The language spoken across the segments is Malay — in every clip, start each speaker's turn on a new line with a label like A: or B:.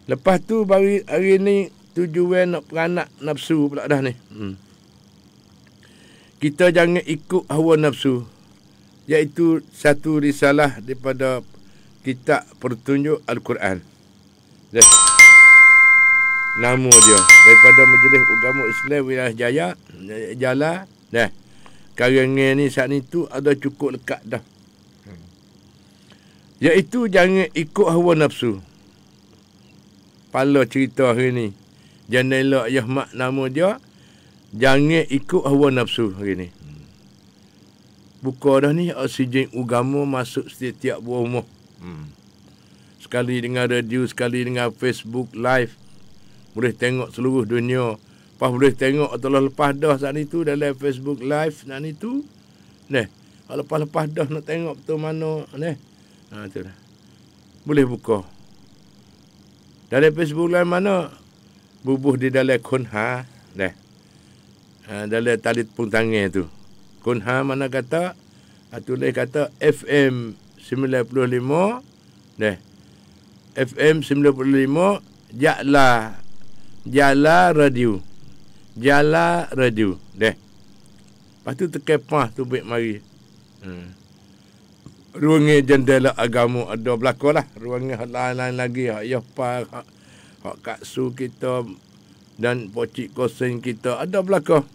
A: Lepas tu hari ni tujuan nak peranak nafsu pula dah ni. Kita jangan ikut hawa nafsu. Iaitu satu risalah daripada kitab Pertunjuk Al-Quran. Nama dia daripada Majlis Agama Islam Wilayah Jaya Jala. Karangan ni saat ni tu ada cukup lekat dah. Iaitu jangan ikut hawa nafsu. Pala cerita hari ni. Jangan elok Yahmak nama dia. Jangan ikut hawa nafsu hari ni. Buka dah ni oksigen agama masuk setiap buah rumah. Sekali dengan radio, sekali dengan Facebook live. Boleh tengok seluruh dunia. Lepas boleh tengok telah lepas dah saat itu dalam Facebook live saat itu. Lepas-lepas dah nak tengok betul mana. Tu dah. Boleh buka. Dalam Facebook live mana? Bubuh di dalam Kunha. Dalam telefon tangan tu. Kunha mana kata? Tulis kata FM 95. FM 95 Jala Radio. Jala Radio. Lepas tu terkepah tu baik mari. Ruangnya jendela agama ada belakang lah. Ruangnya lain-lain lagi. Hak kaksu kita dan pocik kosen kita ada belakang.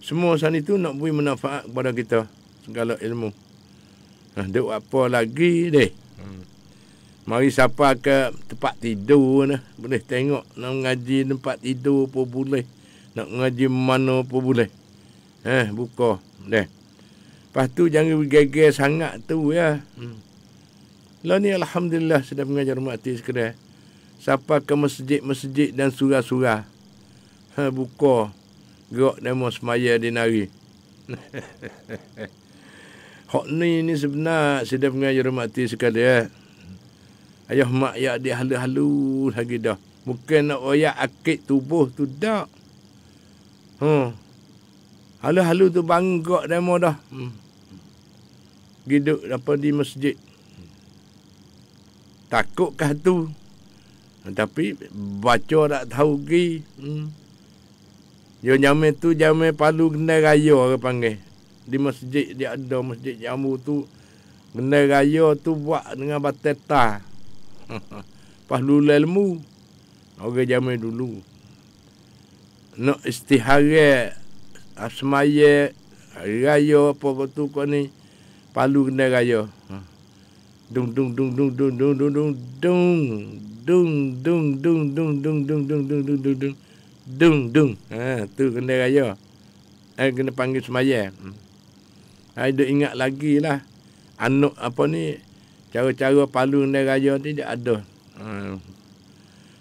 A: Semua sana itu nak beri manfaat kepada kita. Segala ilmu. Duk apa lagi deh. Mari siapa ke tempat tidur nah. Boleh tengok nak mengaji tempat tidur pun boleh. Nak mengaji mana pun boleh. Buka. Lepas tu jangan bergeger sangat tu ya. Lah ni alhamdulillah sudah mengajar mati sekedar. Siapa ke masjid-masjid dan surah-surah. Buka. Gerak demo semaya di nari. Hak ni sebenar sudah mengajar mati sekali ya. Ayah mak ya dia halu-halu lagi dah. Bukan nak oyak akid tubuh tu dak. Halu-halu tu banggak demo dah. Giduk apa di masjid. Takutkah tu? Tapi baca tak tahu gi. Yo nyamai tu jamai Palu Gendai Raya orang panggil. Di masjid dia ada masjid Jambu tu. Gendai Raya tu buat dengan bateta. Pas lulai ilmu. Orang jamai dulu. Nak istihara semaya hari raya apa tu kau ni. Palu Gendai Raya. Dung dung dung dung dung dung dung dung dung dung dung dung dung dung dung dung dung dung dung dung. Tu Gendai Raya. Kena panggil semaya. Dia ingat lagi lah. Anuk apa ni. Cara-cara Palu Gendai Raya ni dia ada.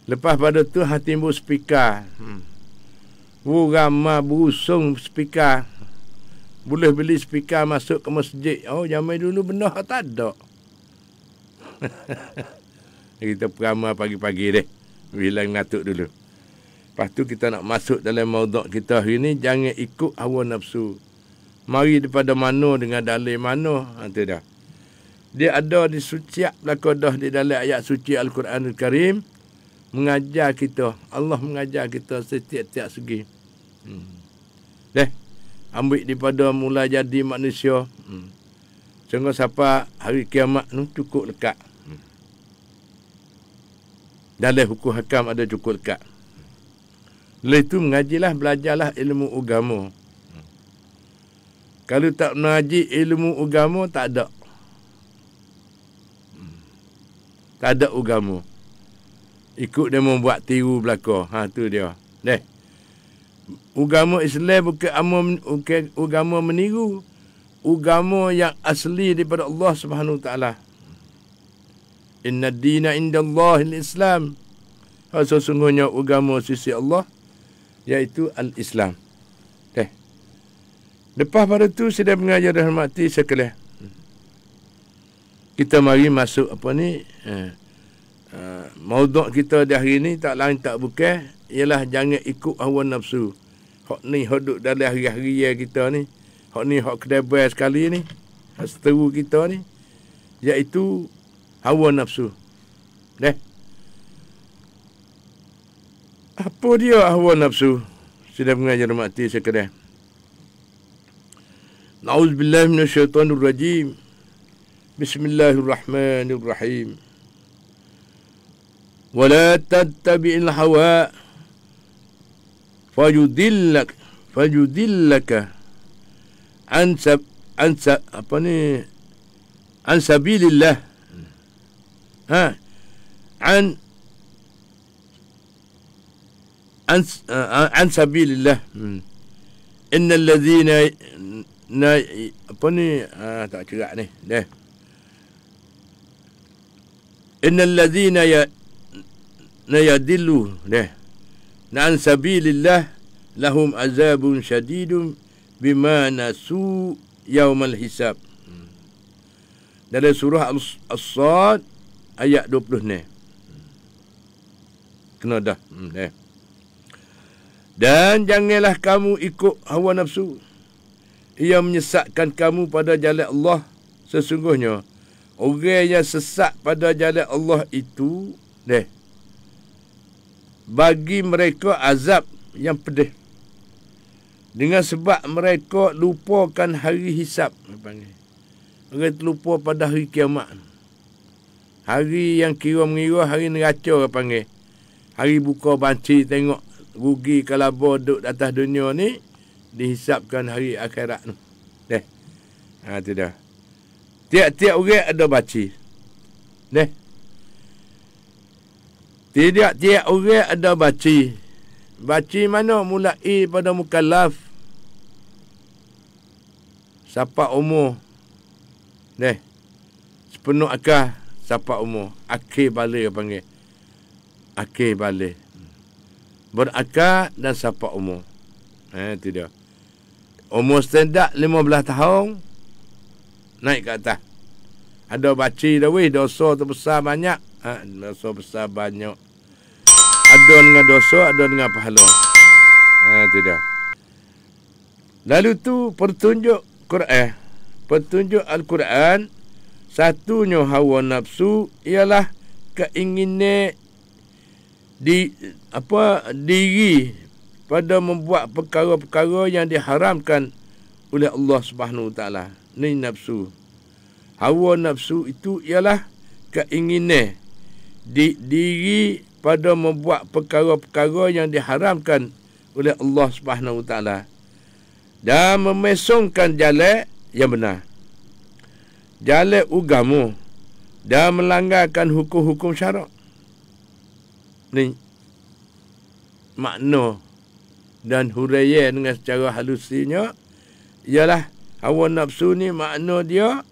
A: Lepas pada tu timbul speaker. Ramai berusung speaker. Boleh beli speaker masuk ke masjid. Oh, zaman dulu benar tak ada. Kita peramal pagi-pagi deh. Bilang natuk dulu. Lepas tu kita nak masuk dalam mauduk kita hari ni. Jangan ikut hawa nafsu. Mari daripada mana dengan dalil mana. Itu dah. Dia ada di suci belakang dah di dalam ayat suci Al-Quranul Karim. Mengajar kita. Allah mengajar kita setiap-tiap segi. Ambil daripada mula jadi manusia. Sehingga siapa hari kiamat tu cukup lekat. Dalam hukum hakam ada cukup lekat. Lepas itu mengajilah, belajarlah ilmu agama. Kalau tak mengaji ilmu agama, tak ada. Tak ada agama. Ikut dia membuat tiru belaka. Tu dia. Agama Islam bukan agama meniru. Agama yang asli daripada Allah Subhanahu Wa Taala. Inna dina indallahil Islam. Sesungguhnya agama sisi Allah iaitu al-Islam. Lepas pada tu sudah mengajar dan hormati sekalian. Kita mari masuk apa ni? Mauduk kita di hari ni tak lain tak bukan ialah jangan ikut hawa nafsu. Hak ni hak duduk dalam hari-hari kita ni. Hak ni hak kedai sekali ni. Hak seteru kita ni iaitu hawa nafsu. Apa dia hawa nafsu? Sudah mengajar mati sekalian. Na'udzubillahi minasyaitonirrajim. Bismillahirrahmanirrahim. Wala tattabi'il hawa fayudillaka an sabilillah. An sabilillah. Innal ladzina tak cerak ni. Dah. Innal ladzina yadillu an sabilillah lahum azabun syadidun bima nasu yaumal hisab. Dalam surah As-Sad ayat 20 ni. Kena dah. Dan janganlah kamu ikut hawa nafsu. Ia menyesatkan kamu pada jalan Allah. Sesungguhnya orang yang sesat pada jalan Allah itu bagi mereka azab yang pedih. Dengan sebab mereka lupakan hari hisab. Mereka terlupa pada hari kiamat. Hari yang kira-mengira, hari neraca orang panggil. Hari buka banci tengok rugi kalau duduk di atas dunia ni dihisapkan hari akhirat tu. Tu dah. Tiap-tiap orang ada baci. Tiap orang ada baci. Baci mana? Mulai pada mukallaf. Siapa umur. Sepenuh akal. Siapa umur. Akhir balik panggil. Akhir balik. Berakal dan siapa umur. Itu dia. Umur standard 15 tahun. Naik ke atas. Ada baci dah weh. Dosa tu besar banyak. Dosa besar banyak. Ada dengan dosa, ada dengan pahala. Itu dia. Lalu tu petunjuk Quran. Petunjuk Al-Quran. Satunya hawa nafsu ialah keinginan diri pada membuat perkara-perkara yang diharamkan oleh Allah Subhanahu Wa Taala. Ni nafsu. Hawa nafsu itu ialah keinginan diri pada membuat perkara-perkara yang diharamkan oleh Allah Subhanahu Wa Taala dan memesongkan jalan yang benar. Jalan agama dan melanggarkan hukum-hukum syarak. Ni makna dan huraian dengan secara halusinya ialah hawa nafsu ni makna dia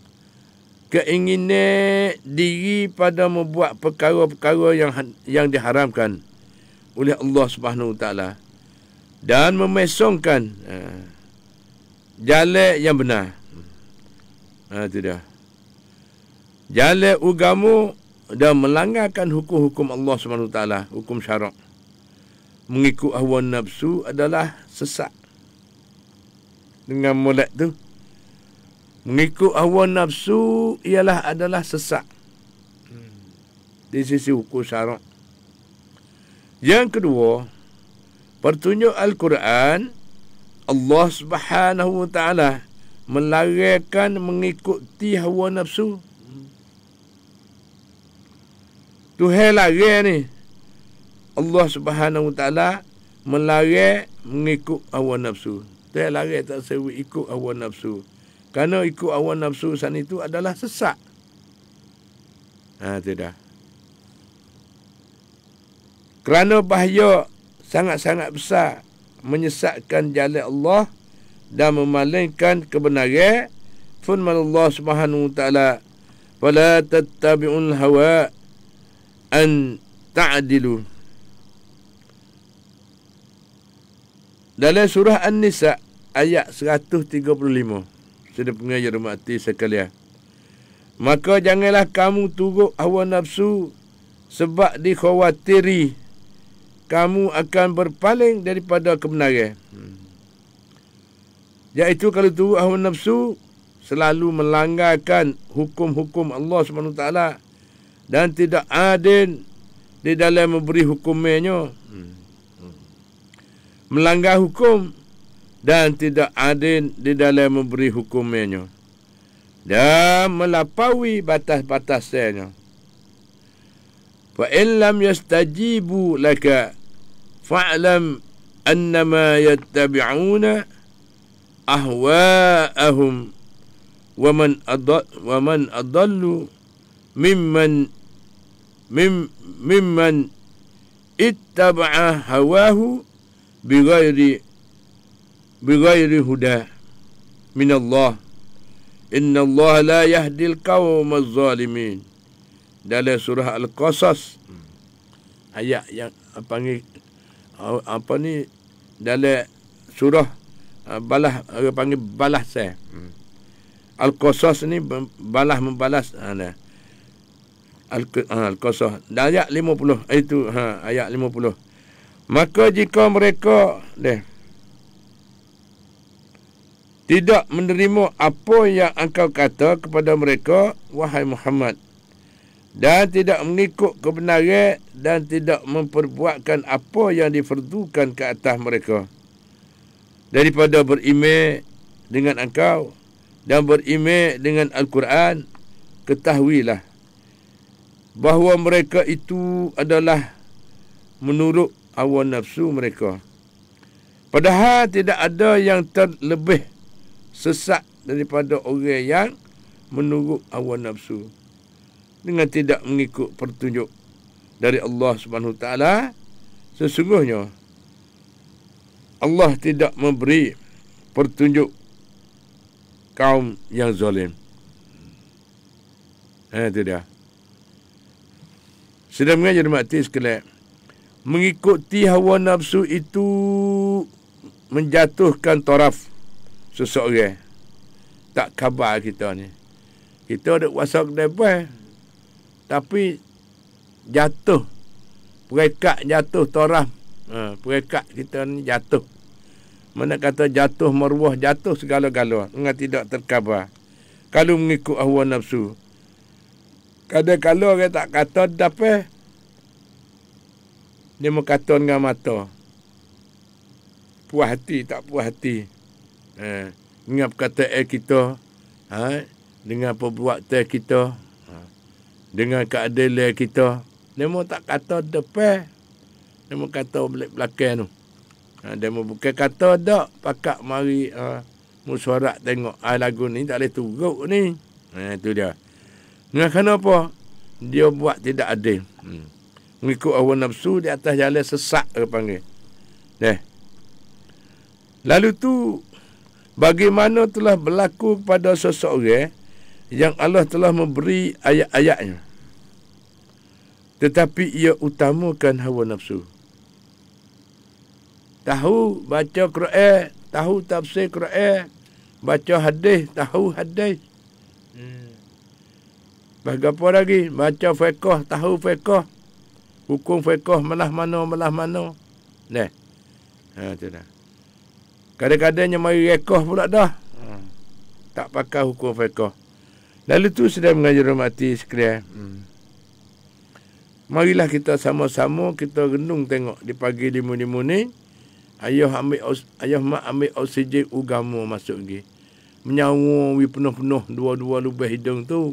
A: keinginan diri pada membuat perkara-perkara yang diharamkan oleh Allah Subhanahu Wa Taala dan memesongkan jalan yang benar. Itu dah. Jalan agama dan melanggarkan hukum-hukum Allah Subhanahu Wa Taala, hukum syarak. Mengikut hawa nafsu adalah sesat. Dengan molek tu, mengikut hawa nafsu adalah sesat. Di sisi hukum syarak. Yang kedua, petunjuk Al-Quran, Allah Subhanahu Wa Taala melarangkan mengikuti hawa nafsu. Tuhan larang ni. Allah Subhanahu Wa Taala melarang mengikut hawa nafsu. Tuhan larang tak sewa ikut hawa nafsu. Kerana ikut hawa nafsu sana itu adalah sesat. Tidak. Kerana bahaya sangat-sangat besar menyesatkan jalan Allah dan memalingkan kebenaran. Firman Allah Subhanahu Wa Taala, "Wala tattabi'ul hawa an ta'dilu." Dalam surah An-Nisa ayat 135. Sudah pengajar mati sekalian. Maka janganlah kamu turut hawa nafsu sebab dikhawatiri kamu akan berpaling daripada kebenaran. Iaitu kalau turut hawa nafsu selalu melanggarkan hukum-hukum Allah SWT dan tidak adil di dalam memberi hukumnya. melanggar hukum dan tidak adil di dalam memberi hukumnya dan melampaui batas-batasnya. Fa in lam yastajibu laka fa'lam annama yattabi'una ahwa'ahum wa man adallu mimman ittaba'a hawahu bighairi huda min Allah. Inna Allah la yahdil qawma az-zalimin. Dalam surah Al-Qasas, ayat yang panggil apa ni, dalam surah panggil balas saya. Al-Qasas ni membalas Al-Qasas. Ayat 50 itu ayat 50. Maka jika mereka tidak menerima apa yang engkau kata kepada mereka, wahai Muhammad, dan tidak mengikut kebenaran dan tidak memperbuatkan apa yang difardukan ke atas mereka daripada beriman dengan engkau dan beriman dengan Al-Quran, ketahuilah bahawa mereka itu adalah menurut hawa nafsu mereka. Padahal tidak ada yang terlebih sesat daripada orang yang menurut hawa nafsu dengan tidak mengikut petunjuk dari Allah Subhanahu Taala. Sesungguhnya Allah tidak memberi petunjuk kaum yang zalim. Itu dia. Sudah mengajar mati sekalian, mengikuti hawa nafsu itu menjatuhkan taraf seseorang. Tak khabar kita ni. Kita ada kuasa kedai, tapi jatuh. Perekat jatuh taraf. Perekat kita ni jatuh. Mana kata jatuh maruah, jatuh segala-gala. Dengan tidak terkhabar. Kalau mengikut hawa nafsu. Kadang-kadang orang tak kata dapat. Dia berkata dengan mata. Puas hati, tak puas hati. Dengan perkataan kita. Dengan perbuatan kita. Dengan keadilan kita. Dia tak kata depan. Dia kata belakang tu. Dia bukan kata tak. Pakak mari musyarat tengok. Lagu ni tak boleh turut ni. Itu dia. Dengan kenapa? Dia buat tidak adil. Mengikut hawa nafsu di atas jalan sesak, dia panggil. Lalu tu, bagaimana telah berlaku kepada seseorang yang Allah telah memberi ayat-ayatnya, tetapi ia utamakan hawa nafsu. Tahu baca Quran, tahu tafsir Quran, baca hadis, tahu hadis. Bagaimana lagi? Baca fiqh, tahu fiqh. Hukum fiqh melah mana. Itu dah. Kadang-kadangnya mari rekoh pula dah. Tak pakai hukum fiqh. Lalu tu sedang mengajar mati sekalian. Marilah kita sama-sama kita renung tengok di pagi limu-limu ni. Ayah mak ambil oksigen agama masuk lagi. Menyawa penuh-penuh dua-dua lubang hidung tu.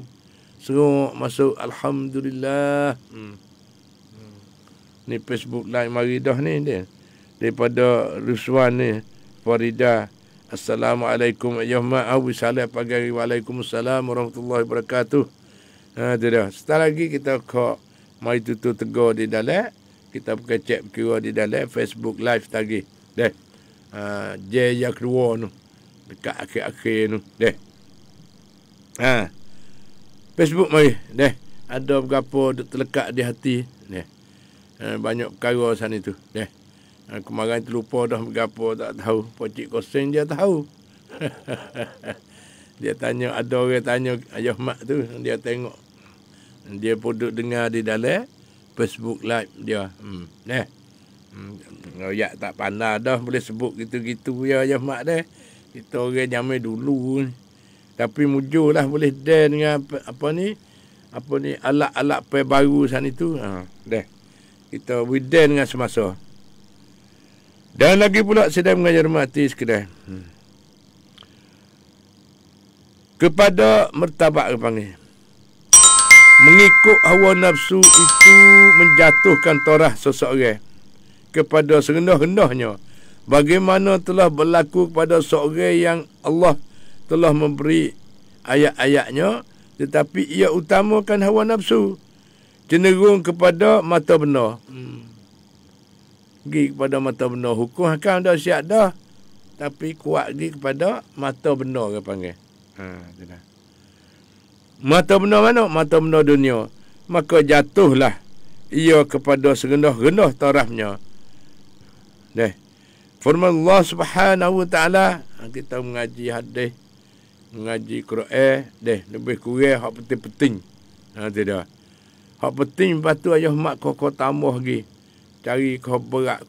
A: Seruk masuk, alhamdulillah. Ni Facebook live mari dah ni dia. Daripada Ruswan ni, Farida. Assalamualaikum ayah mak. Salam pagi. Waalaikumsalam warahmatullahi wabarakatuh. Itu dah. Setelah lagi kita kok mari tutup tegur di dalam. Kita buka cek kira di dalam Facebook live tadi. Deh. J yang keluar tu. Dekat akhir-akhir tu. Deh. Facebook mari. Deh. Ada berapa terlekat di hati. Deh. Banyak perkara sana tu. Deh. Kemarin tu lupa dah berapa tak tahu. Pocik Koseng dia tahu. Dia tanya, ada orang tanya ayah mak tu. Dia tengok. Dia pun duduk dengar di dalam Facebook live dia. Royak tak pandai dah boleh sebut gitu-gitu ya ayah mak dah. Kita orang zaman dulu ni. Tapi mujurlah boleh dan dengan apa ni alat-alat baru sana itu. Dah. Kita widen dengan semasa. Dan lagi pula sedang mengajar mati sekedar. Kepada martabat ke panggil. Mengikut hawa nafsu itu menjatuhkan torah seseorang kepada serendah-rendahnya. Bagaimana telah berlaku kepada seorang yang Allah telah memberi ayat-ayatnya, tetapi ia utamakan hawa nafsu, cenderung kepada mata benar. Pergi kepada mata benar. Hukum hakam dah siap dah, tapi kuat pergi kepada mata benar ke panggil. Itulah. Mata benar mana? Mata benar dunia. Maka jatuhlah ia kepada serendah-rendah tarafnya. Firman Allah Subhanahu Wa Taala, kita mengaji hadis, mengaji Quran, lebih kurang hak penting-penting. Tidak. Hak penting lepas tu ayah mak kau tambah lagi. Cari kau berat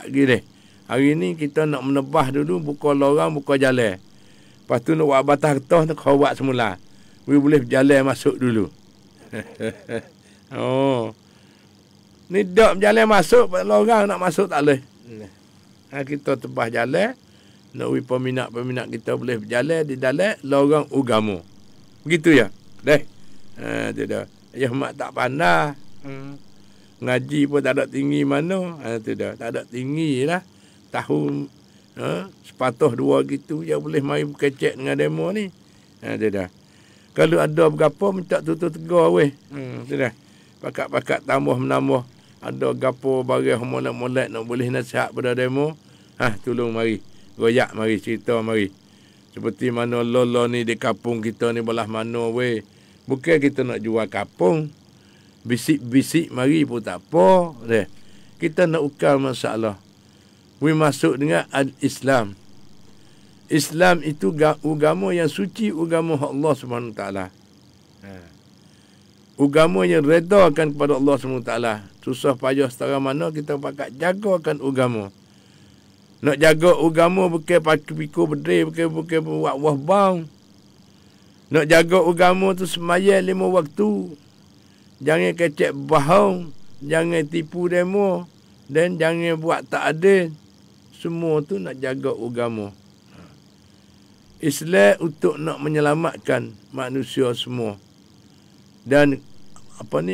A: lagi . Hari ni kita nak menebah dulu, buka lorang, buka jalan. Lepas tu nak buat batas kertas, kau buat semula. Boleh berjalan masuk dulu. Ni dak berjalan masuk, lorang nak masuk tak boleh. Kita tebah jalan, nak peminat-peminat kita boleh berjalan di dalam lorong agama. Begitu ya? Tidak. Ayah mak tak pandai. Ngaji pun tak ada tinggi mana. Tidak. Tak ada tinggi lah. Tahun sepatah dua gitu, dia boleh mari berkecek dengan demo ni. Tidak. Kalau ada berapa, minta tutup tegar weh. Tidak. Pakat-pakat tambah menambah. Ada gapo barang molek-molek nak boleh nasihat pada demo. Tolong mari. Goyak mari, cerita mari. Seperti mana Lola ni di kampung kita ni belah mana weh. Bukan kita nak jual kampung. Bisik-bisik mari pun tak apa. Kita nak ukar masalah. We masuk dengan Islam. Islam itu agama yang suci, agama Allah SWT. Agama yang redakan kepada Allah SWT. Susah payah setara mana kita pakat jagakan agama. Nak jaga agama bukan pakai pikul bedre, bukan buat wah bang. Nak jaga agama tu semaya 5 waktu. Jangan kecek bohong, jangan tipu demo, dan jangan buat tak adil. Semua tu nak jaga agama. Islam untuk nak menyelamatkan manusia semua. Dan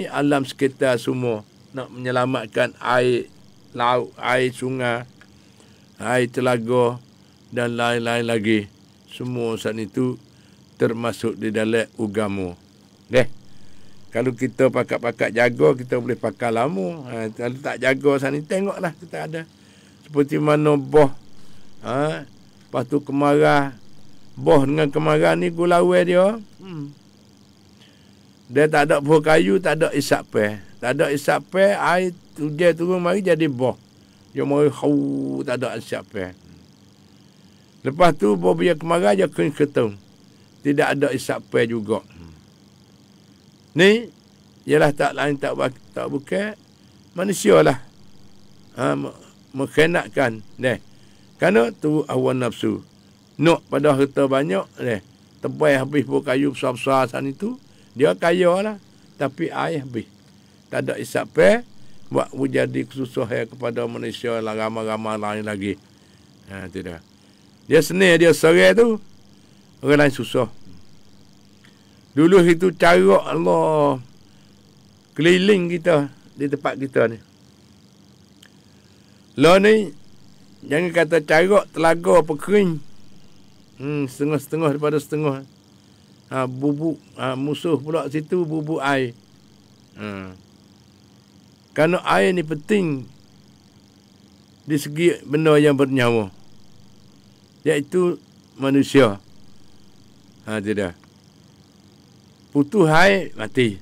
A: alam sekitar semua. Nak menyelamatkan air laut, air sungai, air telaga dan lain-lain lagi. Semua saat itu termasuk di dalam agama. Kalau kita pakat-pakat jaga, kita boleh pakai lama. Kalau tak jaga saat ini, tengoklah kita ada. Seperti mana boh. Lepas tu kemarah. Boh dengan kemarah ni gulawai dia. Dia tak ada buah kayu, tak ada isap pe. Tak ada isap pe, air dia turun mari jadi boh. Dia mari tak ada isap pe. Lepas tu boh biar kemarah dia kering ketung. Tidak ada isap pe juga. Ni ialah tak lain tak bukan manusialah. Mengkhianatkan. Kerana tu hawa nafsu. Nak pada harta banyak, tebai habis buah kayu besar-besar sana itu, dia kaya lah. Tapi air habis. Tak ada isap pe, buat jadi kesusahan kepada manusia lah, ramai-ramai lain lagi. Tidak. Dia senir, dia serai tu, orang lain susah. Dulu itu cara Allah keliling kita di tempat kita ni. Lah ni, jangan kata cara telaga pekering. Setengah-setengah daripada setengah. Bubuk musuh pula situ bubuk air. Kerana air ni penting di segi benda yang bernyawa, iaitu manusia. Tidak. Putus air mati.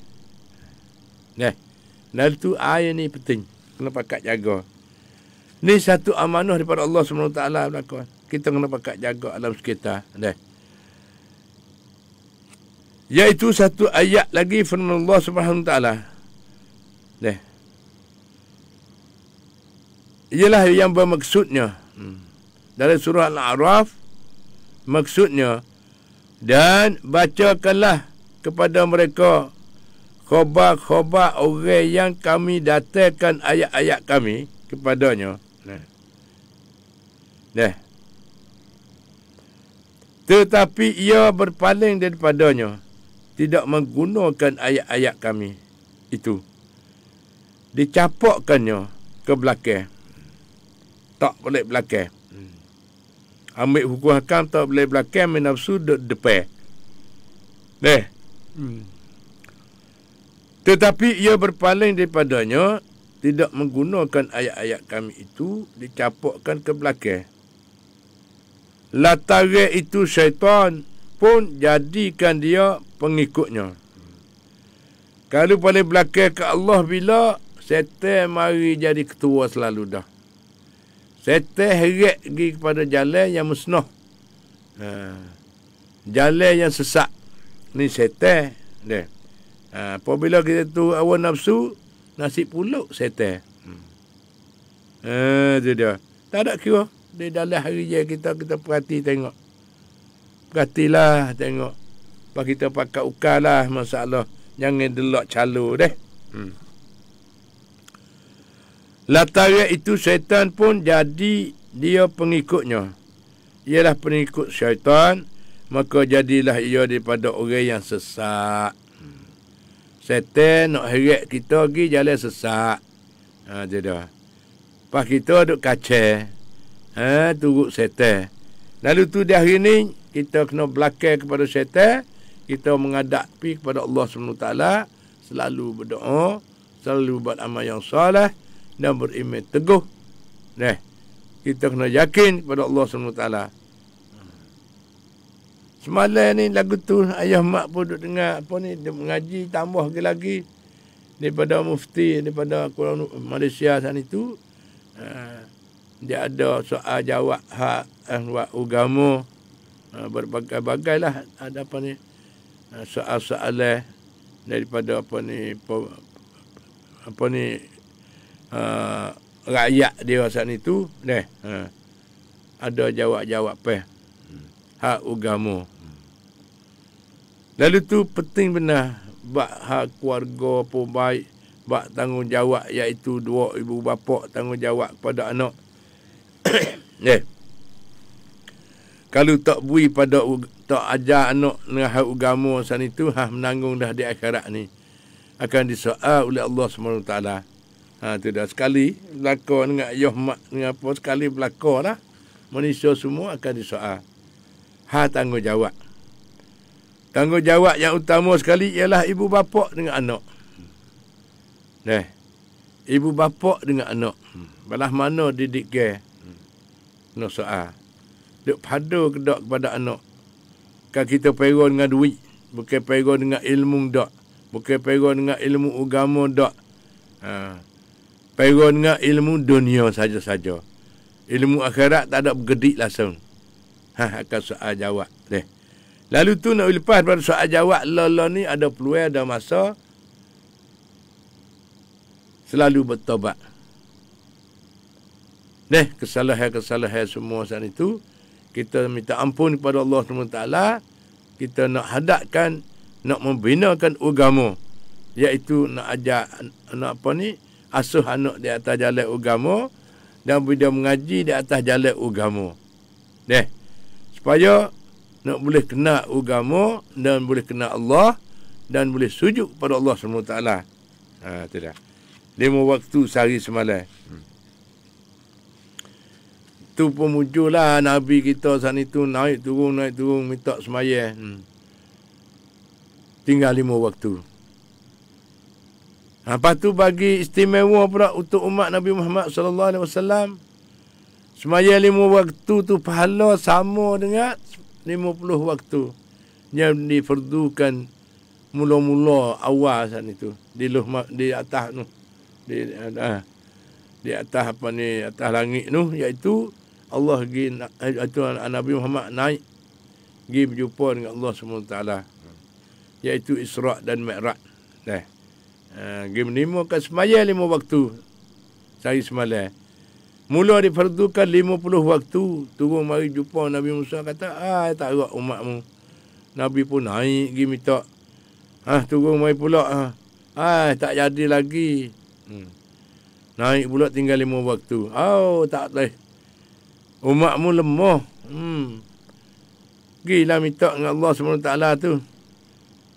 A: Lalu tu air ni penting. Kena pakat jaga. Ni satu amanah daripada Allah SWT berlaku. Kita kena pakat jaga alam sekitar. Iaitu satu ayat lagi firman Allah SWT. Ialah yang bermaksudnya. Dalam surah Al-A'raf, maksudnya, dan bacakanlah kepada mereka khabar-khabar orang yang kami datangkan ayat-ayat kami kepadanya. Tetapi ia berpaling daripadanya, tidak menggunakan ayat-ayat kami itu. Dicapokkannya ke belakang. Tak boleh belakang. Ambil hukum hakam tak boleh belakang, main nafsu depan. Tetapi ia berpaling daripadanya, tidak menggunakan ayat-ayat kami itu, dicapokkan ke belakang. Latare itu syaitan pun jadikan dia pengikutnya. Kalau paling belakang ke Allah bila, syaitan mari jadi ketua selalu dah. Syaitan heret pergi kepada jalan yang musnah. Jalan yang sesat. Ni syaitan. Apabila kita tu hawa nafsu, nasib puluk syaitan. Itu dia. Tak ada kira. Di dalam hari je kita perhati tengok. Perhatilah tengok. Lepas kita pakai ukar lah masalah. Jangan delok calo deh. Latara itu syaitan pun jadi dia pengikutnya. Ialah pengikut syaitan. Maka jadilah ia daripada orang yang sesat. Syaitan nak heret kita pergi jalan sesat. Itu dah. Lepas kita duduk kacau. Turut syaitan. Lalu tu di hari ni, kita kena belakang kepada syaitan. Kita menghadapi kepada Allah SWT. Selalu berdoa. Selalu buat amal yang salah. Dan beriman teguh. Kita kena yakin kepada Allah SWT. Semalam ni lagu tu, ayah mak pun duduk dengar. Apa ni, dia mengaji, tambah lagi. Daripada mufti, daripada Kuala Malaysia sana itu. Dia ada soal jawab hak agama, berbagai-bagai lah. Ada apa ni, soal-soalan daripada rakyat dia saat itu. Ada jawab-jawab hak agama. Lalu tu penting benar bak hak keluarga pun baik, bak tanggungjawab iaitu dua ibu bapa tanggungjawab kepada anak. Kalau tak beri pada tak ajar anak dengan hak agama san itu, menanggung dah di akhirat ni akan disoal oleh Allah SWT. Tu dah sekali berlaku dengan ayah mak dengan apa, sekali berlaku dah manusia semua akan disoal. Tanggungjawab. Tanggungjawab yang utama sekali ialah ibu bapa dengan anak. Ibu bapa dengan anak. Belah mana didik ke? Kena soal. Duk padu kedak kepada anak. Kan kita pera dengan duit. Bukan pera dengan ilmu dak. Bukan pera dengan ilmu agama dak. Pera dengan ilmu dunia saja-saja. Ilmu akhirat tak ada bergedik langsung. Akan soal jawab. Lalu tu nak lepas pada soal jawab, lala ni ada peluang, ada masa. Selalu bertobat. Kesalahan-kesalahan semua saat itu, kita minta ampun kepada Allah SWT. Kita nak hadapkan, nak membinakan agama. Iaitu nak ajar, asuh anak di atas jalan agama. Dan dia mengaji di atas jalan agama. Supaya nak boleh kenal agama dan boleh kenal Allah dan boleh sujud kepada Allah SWT. Itu dah. 5 waktu sehari semalam. Tu pun muncullah Nabi kita saat itu naik turun minta semayang. Tinggal 5 waktu. Lepas tu bagi istimewa pula untuk umat Nabi Muhammad SAW. Semayang 5 waktu tu pahala sama dengan 50 waktu. Yang difardukan mula-mula awal saat itu. Di atas tu. Di atas atas langit tu, iaitu Allah pergi, Nabi Muhammad naik pergi berjumpa dengan Allah SWT, iaitu Isra' dan Mi'raj. Pergi menimukan semayang 5 waktu sehari semalam. Mula difardukan 50 waktu. Turun mari jumpa Nabi Musa, kata, tak agak umatmu. Nabi pun naik pergi minta. Turun mari pula. Tak jadi lagi. Naik pula tinggal 5 waktu. Tak boleh. Umatmu lemah. Pergilah minta dengan Allah SWT tu.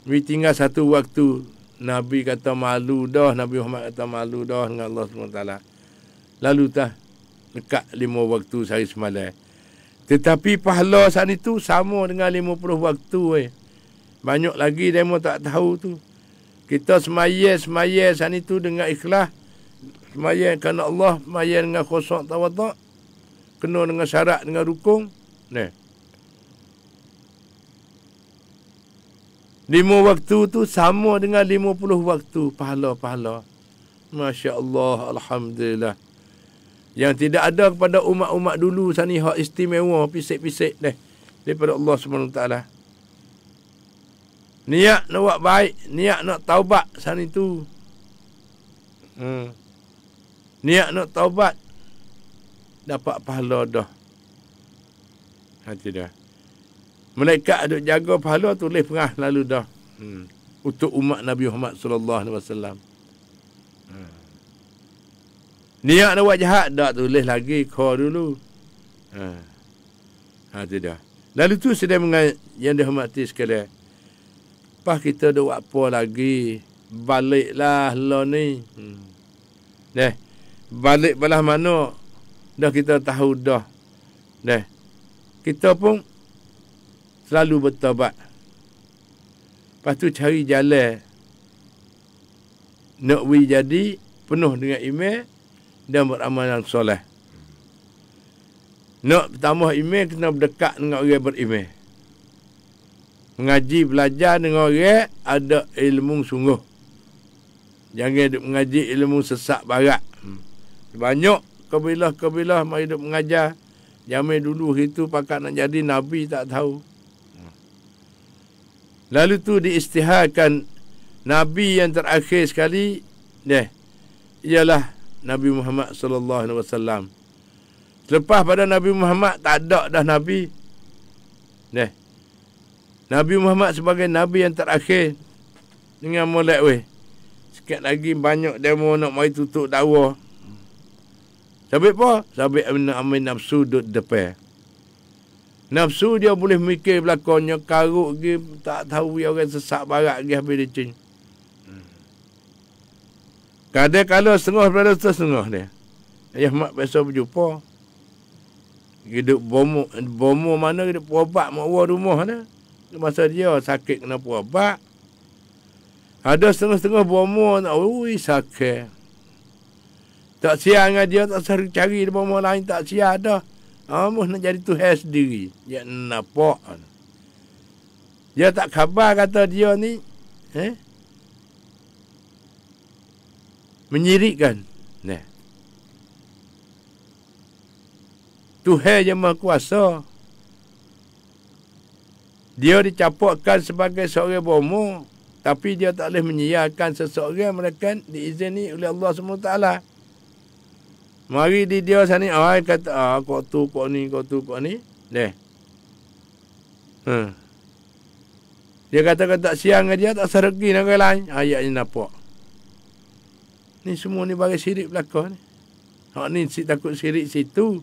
A: We tinggal satu waktu. Nabi kata malu dah. Nabi Muhammad kata malu dah dengan Allah SWT. Lalu tah dekat 5 waktu sehari semalam. Tetapi pahala saat itu sama dengan 50 waktu. Banyak lagi demo tak tahu tu. Kita semaya saat itu dengan ikhlas. Semaya kerana Allah. Semaya dengan khusuk tawaduk. Kena dengan syarat, dengan rukun. Nah. 5 waktu tu sama dengan 50 waktu pahala-pahala. Masya Allah, Alhamdulillah. Yang tidak ada kepada umat-umat dulu sani hak istimewa, pisik-pisik deh daripada Allah SWT. Niat nak buat baik, niat nak taubat sani tu. Niat nak taubat dapat pahala dah. Hati dah. Malaikat duk jaga pahala tulis perah lalu dah. Untuk umat Nabi Muhammad sallallahu alaihi wasallam. Niat nak buat jahat dak tulis lagi kau dulu. Tidak. Lalu tu sedang yang dihormati sekalian. Pas kita dak buat apa lagi? Baliklah lo ni. Balik belah mana? Dah kita tahu dah. Kita pun selalu bertaubat. Lepas tu cari jalan. Nak jadi penuh dengan iman dan beramal yang soleh. Nak tambah iman kena berdekat dengan orang beriman. Mengaji belajar dengan orang ada ilmu sungguh. Jangan mengaji ilmu sesak barat. Banyak kabilah-kabilah mari duk mengajar. Zaman dulu itu pakat nak jadi nabi tak tahu. Lalu tu diisytiharkan nabi yang terakhir sekali ialah Nabi Muhammad sallallahu alaihi wasallam. Selepas pada Nabi Muhammad tak ada dah nabi. Nabi Muhammad sebagai nabi yang terakhir dengan molek weh. Sikit lagi banyak demo nak mari tutup dakwah. Sabit apa? Sabit amin nafsu duduk depan. Nafsu dia boleh mikir belakangnya, karuk lagi, tak tahu dia orang sesak barat lagi habis dia cing. Kadang-kadang setengah daripada setengah dia. Ayah mak biasa berjumpa. Hidup bomo mana hidup perobat mak war rumah dia. Masa dia sakit kena perobat. Ada setengah-setengah bomo nak sakit. Tak siap dengan dia, tak cari di bomo lain, tak siap dah. Nak jadi Tuhan sendiri. Dia nampak. Dia tak khabar kata dia ni. Menyirikkan. Tuhan yang Maha Kuasa. Dia dicapukkan sebagai seorang bomo. Tapi dia tak boleh menyiarkan seseorang mereka diizini oleh Allah SWT. Mari di dia sana kata kau tu kau ni. Dia kata tak siang dengan dia tak seregi dengan orang lain. Ayatnya nampak. Ni semua ni bagi syirik belakang ni. Hak ni takut syirik situ.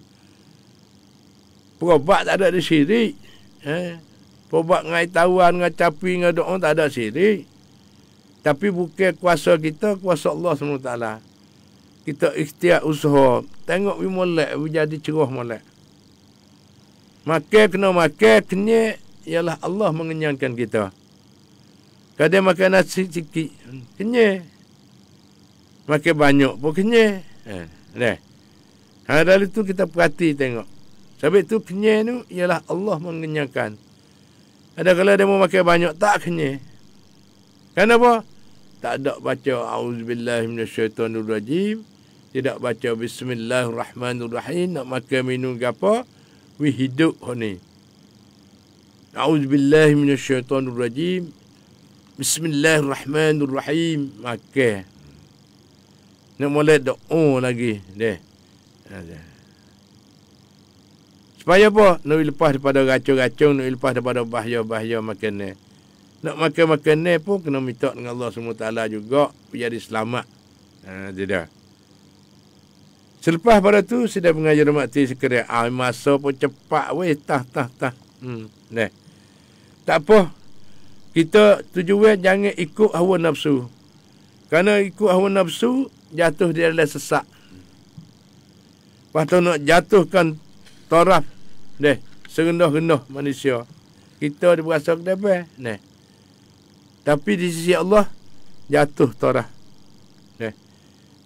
A: Perobat tak ada syirik. Perobat dengan tauan, dengan capi, dengan doa tak ada syirik. Tapi bukan kuasa kita, kuasa Allah SWT. Kita ikhtiar usaha. Tengok we molek, we jadi cerah molek. Makan kena makan, kenyek. Ialah Allah mengenyangkan kita. Kadang makan nasi sikit, kenyek. Makan banyak pun kenyek. Dari itu kita perhati tengok. Sebab itu kenyek tu ialah Allah mengenyangkan. Ada kalau dia mau makan banyak, tak kenyek. Kenapa? Tak ada baca auzubillahi minasyaitonirrajim. Tidak baca bismillahirrahmanirrahim. Nak makan minum ke apa? We hidup ni. A'udzubillahi minasyaitonirrajim. Bismillahirrahmanirrahim. Makan. Nak mulai doa lagi. Supaya apa? Nak lepas daripada racun-racun. Nak lepas daripada bahaya-bahaya makanan. Nak makan makanan pun kena minta dengan Allah SWT juga. Jadi selamat. Tidak. Selepas pada tu, sudah mengajar mati sekiranya. Masa pun cepat weh. Tah. Nah. Tak apa. Kita tujuan jangan ikut hawa nafsu. Kerana ikut hawa nafsu, jatuh dia adalah sesak. Lepas tu nak jatuhkan taraf. Serendah-rendah manusia. Kita dia berasa kedai. Nah. Tapi di sisi Allah, jatuh taraf.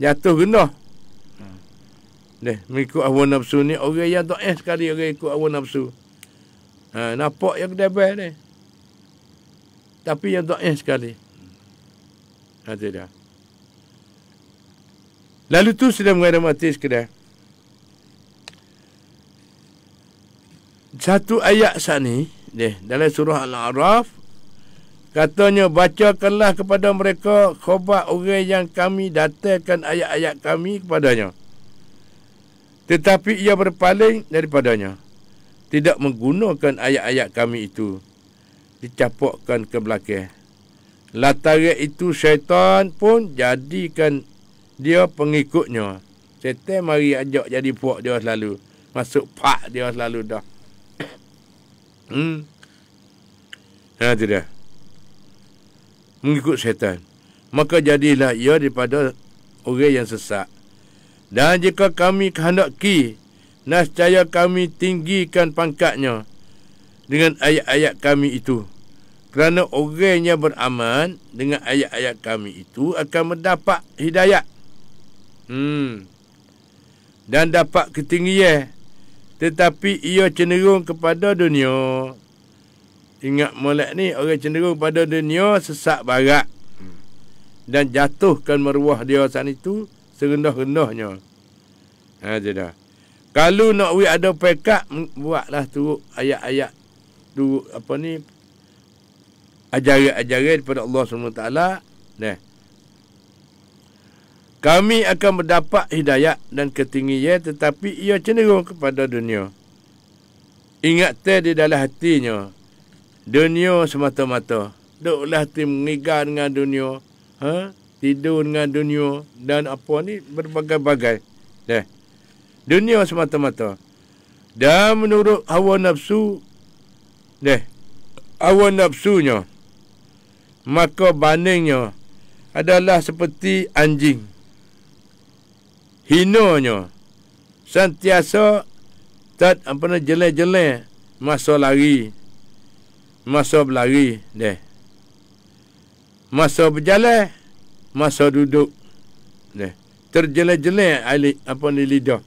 A: Jatuh rendah. Mengikut hawa nafsu ni, orang yang tak sekali orang ikut hawa nafsu. Nampak yang kedai ni. Tapi yang tak sekali. Tidak. Lalu tu sudah mengadap mati sekedar. Satu ayat saat ni, dalam surah Al-A'raf, katanya, bacakanlah kepada mereka khabar orang yang kami datangkan ayat-ayat kami kepadanya. Tetapi ia berpaling daripadanya. Tidak menggunakan ayat-ayat kami itu. Dicapokkan ke belakang. Lantaran itu syaitan pun jadikan dia pengikutnya. Syaitan mari ajak jadi puak dia selalu. Masuk pak dia selalu dah. Tidak. Mengikut syaitan. Maka jadilah ia daripada orang yang sesat. Dan jika kami kehendaki, nescaya kami tinggikan pangkatnya dengan ayat-ayat kami itu. Kerana orang yang beramal dengan ayat-ayat kami itu akan mendapat hidayah. Dan dapat ketinggian. Tetapi ia cenderung kepada dunia. Ingat molek ni, orang cenderung pada dunia sesat barat. Dan jatuhkan maruah dia saat itu serendah-rendahnya. Dah. Kalau nak ada pekat, buatlah turut ayat-ayat. Turut ajaran-ajaran daripada Allah SWT. Kami akan mendapat hidayah dan ketinggian, tetapi ia cenderung kepada dunia. Ingat di dalam hatinya. Dunia semata-mata. Duklah hati mengigar dengan dunia. Tidur dengan dunia. Dan berbagai-bagai. Dunia semata-mata. Dan menurut hawa nafsu. Hawa nafsunya. Maka bandingnya adalah seperti anjing. Hinanya. Sentiasa jelek-jelek. Masa lari. Masa berlari, masa berjalan, masa duduk, terjelek-jelek lidah.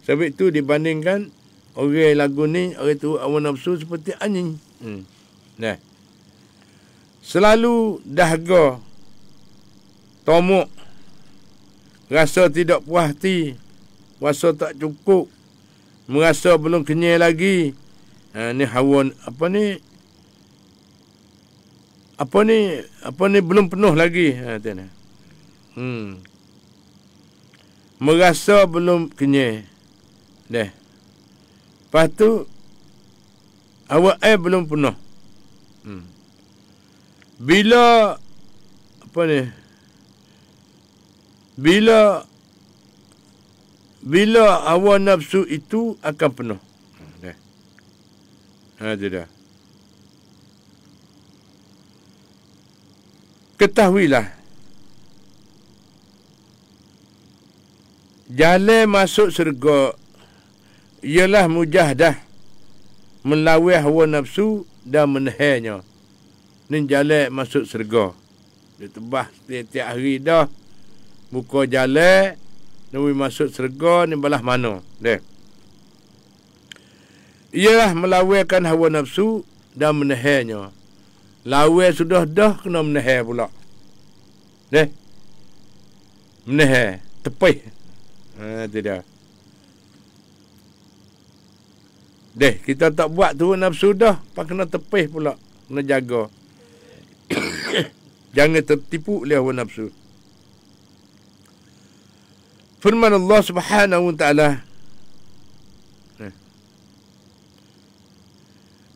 A: Sebab itu dibandingkan orang lagu ni, orang tu hawa nafsu seperti anjing. Selalu dahaga, tomok, rasa tidak puas hati, rasa tak cukup, merasa belum kenyang lagi. Ni hawa belum penuh lagi. Merasa belum kenyang. Lepas tu awak belum penuh. Bila hawa nafsu itu akan penuh. Tidak. Ketahuilah, jalan masuk syurga ialah mujahadah, melawan hawa nafsu dan menahannya. Ni jalan masuk syurga. Dia tebah setiap hari dah. Buka jalan, nak masuk syurga ni belah mana. Ialah melawankan hawa nafsu dan menahannya. Lawan sudah dah, kena menahan pula. Menahan. Tepih. Tidak. Kita tak buat tu nafsu dah. Pak kena tepih pula. Kena jaga. Jangan tertipu oleh hawa nafsu. Firman Allah Subhanahu wa ta'ala.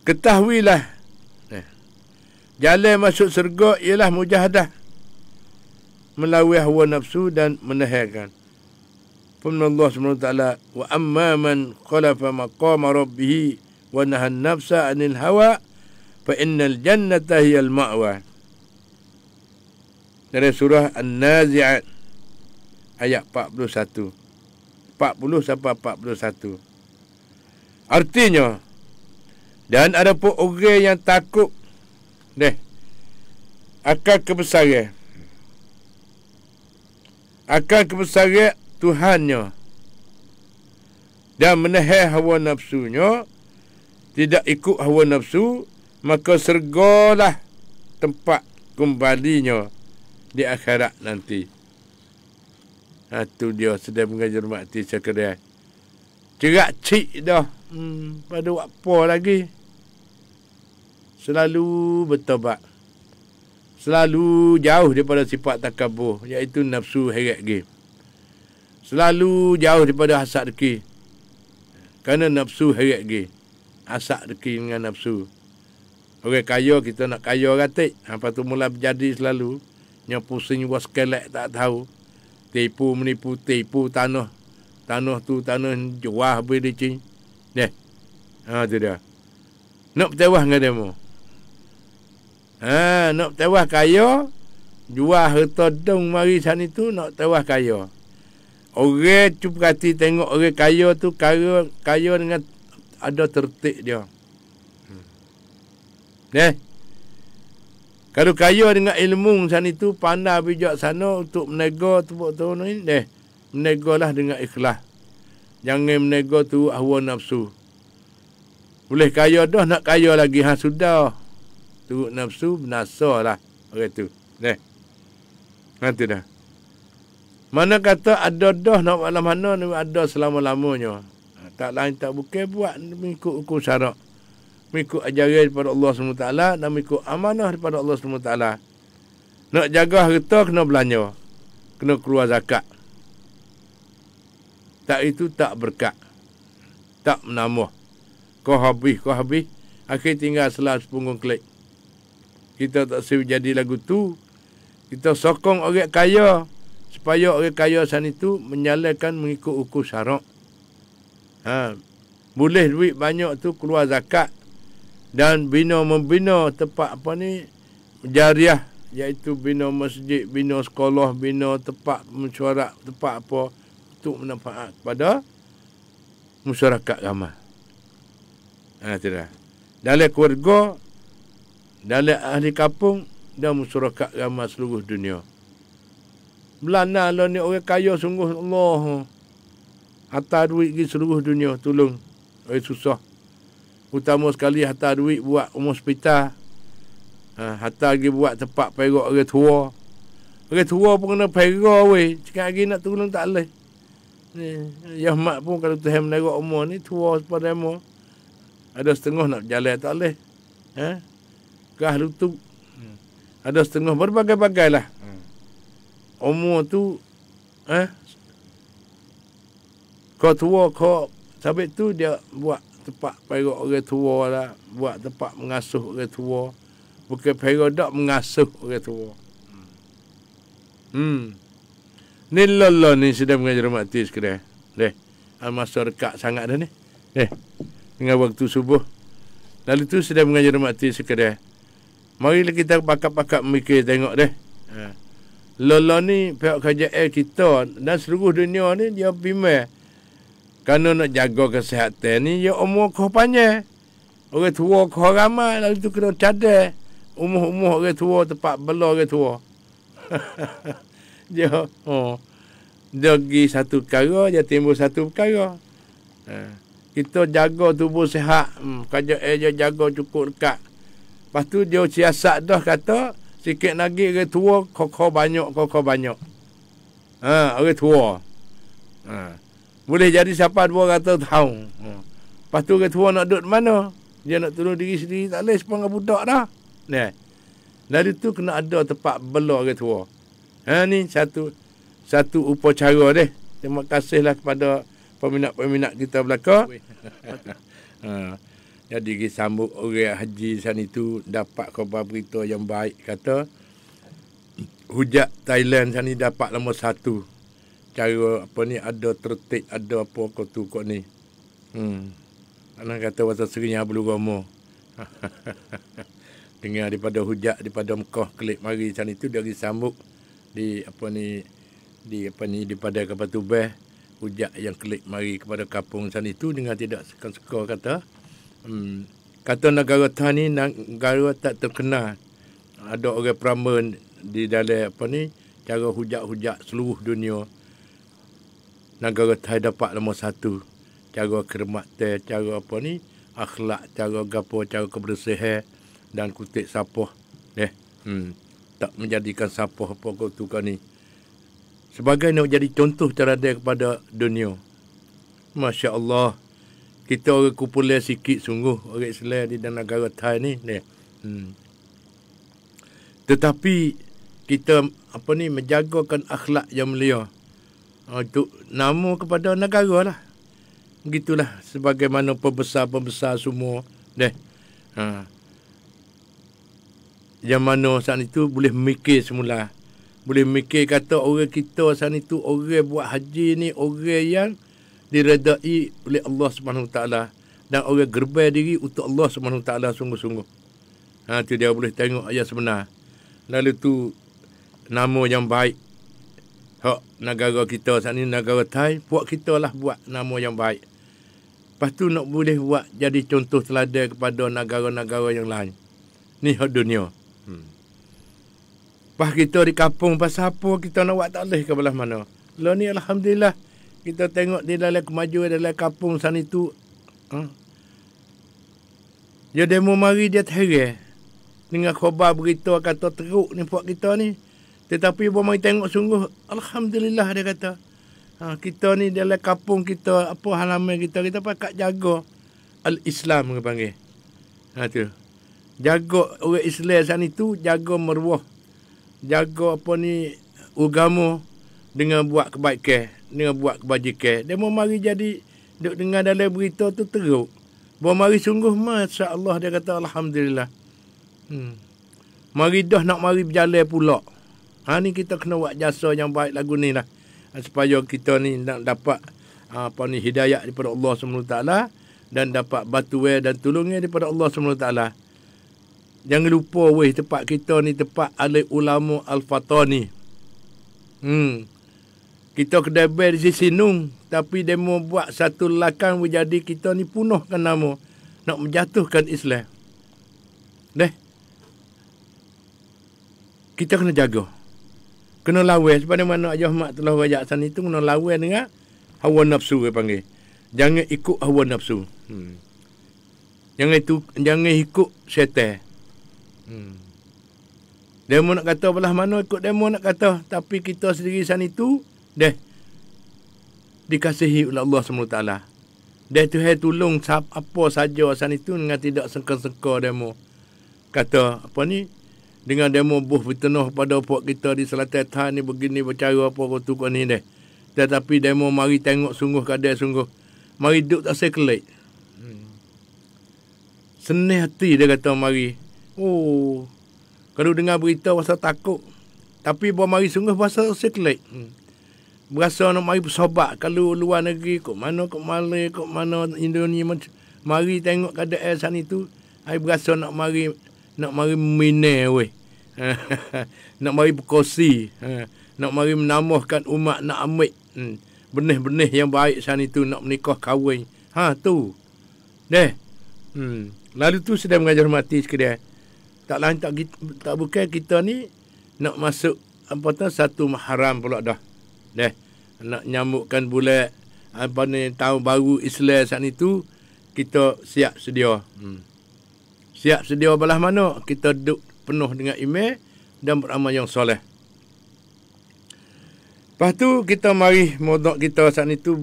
A: Ketahuilah. Jalan masuk syurga ialah mujahadah, melawan hawa nafsu dan menahankan. firman Allah SWT, wa amma man khalafa maqama rabbih wa nahan nafsa 'anil hawa fa innal jannata hiyal ma'wa. Dari surah An-Nazi'at ayat 41. 40 sampai 41. Artinya, dan ada pun orang yang takut akan kebesaran Tuhannya dan menahan hawa nafsunya, tidak ikut hawa nafsu, maka sergalah tempat kembalinya di akhirat nanti. Itu dia sedang mengajar mati sekalian. Cerak cik dah. Pada buat apa lagi? Selalu bertobat. Selalu jauh daripada sifat takabur, iaitu nafsu heret ge. Selalu jauh daripada hasad deki. Kerana nafsu heret ge. Hasad deki dengan nafsu. Orang kaya, kita nak kaya ratik. Lepas tu mula berjadi selalu. Yang pusing was kelek tak tahu. Tipu menipu, tipu tanah. Tanah tu tanah jual habis licin. Tu dia. Nak bertewah dengan demo. Nak bertewah kaya. Jual harta dong mari sana tu nak bertewah kaya. Orang tu perhati tengok orang kaya tu kaya dengan ada tertib dia. Kalau kaya dengan ilmu sana tu, pandai bijak sana untuk menego tu ni, menegolah dengan ikhlas. Jangan menego tu hawa nafsu. Boleh kaya dah, nak kaya lagi, sudah. Tu nafsu binasalah orang tu. Nanti dah. Mana kata ada dah nak malam mana ni ada selama-lamanya. Tak lain tak bukan buat mengikut hukum syarak. Mengikut ajaran daripada Allah SWT dan mengikut amanah daripada Allah SWT. Nak jaga harta kena belanja. Kena keluar zakat. Tak itu tak berkat. Tak menambah. Kau habis. Akhir tinggal selah sepunggung klik. Kita tak sewi jadi lagu tu. Kita sokong orang kaya. Supaya orang kaya sana itu menyalakan mengikut hukum syarak. Boleh duit banyak tu keluar zakat. Dan membina tempat jariah, iaitu bina masjid, bina sekolah, bina tempat mesyuarat, tempat apa untuk manfaat kepada masyarakat ramai. Tidak. Dalam keluarga, dalam ahli kampung dan masyarakat ramai seluruh dunia. Belana lah ni orang kaya sungguh Allah. Hantar duit pergi seluruh dunia tolong orang susah. Utama sekali hantar duit buat rumah hospital. Hantar pergi buat tempat perak orang tua. Orang tua pun kena perak weh. Cakap lagi nak tolong tak boleh. Ya mak pun kalau Tuhan menerak umur ni tua sepada umur. Ada setengah nak berjalan tak boleh. Kah lutut. Ada setengah berbagai-bagai lah. Umur tu kau tua kau sampai tu dia buat tempat perak orang tua lah, buat tempat mengasuh orang tua. Bukan perak dak mengasuh orang tua. Ni lolo ni sudah mengajar mati sekarang. Masa dekat sangat dah ni. Dengan waktu subuh. Lalu tu sudah mengajar mati sekarang. Marilah kita pakak-pakak mikir tengok Lolo ni pihak kerajaan kita dan seluruh dunia ni dia bimbang. Kerana nak jaga kesihatan ni, dia umur kau panjang. Orang tua kau ramai, lalu tu kena cadar. Umur orang tua, tempat bela orang tua. Dia pergi satu perkara, dia timbul satu perkara. Kita jaga tubuh sihat. Kerajaan dia jaga cukup dekat. Lepas tu dia siasat dah kata, sikit lagi orang tua, kau banyak. Orang tua. Boleh jadi siapa 200 tahun. Lepas tu orang tua nak duduk mana? Dia nak tolong diri sendiri tak boleh sepangga budak dah. Dari tu kena ada tempat bela orang tua. Ni satu upacara Terima kasihlah kepada peminat-peminat kita belaka. Jadi kita sambut orang haji sana itu dapat khabar berita yang baik, kata hujat Thailand sana dapat nombor 1 cara apa ni, ada tertib, ada apa kau tu kau ni. Anak kata pasal Serinya Abdul Rama. Dengar daripada hujat daripada Mekah kelik mari sana itu dia disambut di apa ni daripada kapal Tubeh, hujat yang kelik mari kepada kampung sana itu dengan tidak suka kata kata negara Thai ni negara tak terkenal. Ada orang Brahman di dalam apa ni cara hujat seluruh dunia. Negara Thai dapat nombor 1. Cara khidmat, cara apa ni akhlak, cara gapo, cara kebersihan dan kutip sapah. Tak menjadikan sapah apa kau tu kan ni. Sebagai nak jadi contoh cara dia kepada dunia. Masya Allah. Kita orang kumpulan sikit sungguh orang Islam di dalam negara Thai ni. Tetapi kita apa ni menjagakan akhlak yang mulia. Untuk nama kepada negara lah. Begitulah sebagaimana pembesar-pembesar semua. Yang mana saat itu boleh mikir semula. Boleh mikir kata orang kita saat itu orang buat haji ni orang yang diredai oleh Allah SWT. Dan orang gerbai diri untuk Allah SWT sungguh-sungguh. Itu dia boleh tengok ayat sebenar. Lalu tu nama yang baik. Hak negara kita saat ni negara Thai. Buat kita lah buat nama yang baik. Lepas tu nak boleh buat jadi contoh teladan kepada negara-negara yang lain. Ni hak dunia. Pas kita di kampung pasal apa kita nak buat tak boleh ke belah mana. Lah ni alhamdulillah kita tengok di dalam kemajuan dalam kampung sana itu. Dia demo mari dia terheran dengan khabar berita kata teruk ni buat kita ni. Tetapi bawa mari tengok sungguh alhamdulillah dia kata. Kita ni dalam kampung kita apa halaman kita pakat jaga al-Islam ke panggil. Tu. Jaga orang Islam sana itu jaga maruah. Jaga apa ni agama dengan buat kebaikan, dengan buat kebajikan. Dia mau mari jadi duk dengar dalam berita tu teruk. Mau mari sungguh masya-Allah dia kata alhamdulillah. Mari dah nak mari berjalan pula. Ni kita kena buat jasa yang baik lagu ni lah. Supaya kita ni nak dapat apa ni hidayah daripada Allah SWT dan dapat bantuan dan tolongnya daripada Allah SWT. Jangan lupa weh tempat kita ni tempat alim ulama Al-Fatani. Kita kedai di sisi Nung tapi dia mau buat satu lakan jadi kita ni punahkan nama nak menjatuhkan Islam. Kita kena jaga. Kena lawan sebagaimana Haji Ahmad telah rajak sana itu kena lawan dengan hawa nafsu dia panggil. Jangan ikut hawa nafsu. Jangan ikut syaitan. Demo nak kata belah mana ikut demo nak kata. Tapi kita sendiri sana itu dikasihi oleh Allah SWT. Tuhan tolong apa saja sana itu dengan tidak sengka-sengka demo. Kata apa ni dengan demo buh fitnah pada puak kita di Selatan Thai ni begini bercara apa kau tu kau ni deh. Tetapi demo mari tengok sungguh kadang sungguh. Mari duduk tak sekelek. Senih hati dia kata mari. Kalau dengar berita pasal takut. Tapi bawa mari sungguh pasal sekelek. Berasa nak mari bersobat. Kalau luar negeri, kok mana Malay, kok mana Indonesia. Mari tengok keadaan sana itu. Saya berasa nak mari minai weh. Nak mari berkongsi. Nak mari menambahkan umat nak ambil. Benih-benih yang baik sana itu. Nak menikah kahwin. Tu. Lalu tu sedang mengajar mati sekalian. Tak lain tak bukan kita ni nak masuk apa tu satu haram pula dah. Nak nyambutkan bulan apa ni tahun baru Islam saat itu kita siap sedia. Siap sedia belah mana kita duduk penuh dengan iman dan beramal yang soleh. Lepas tu kita mari modok kita saat itu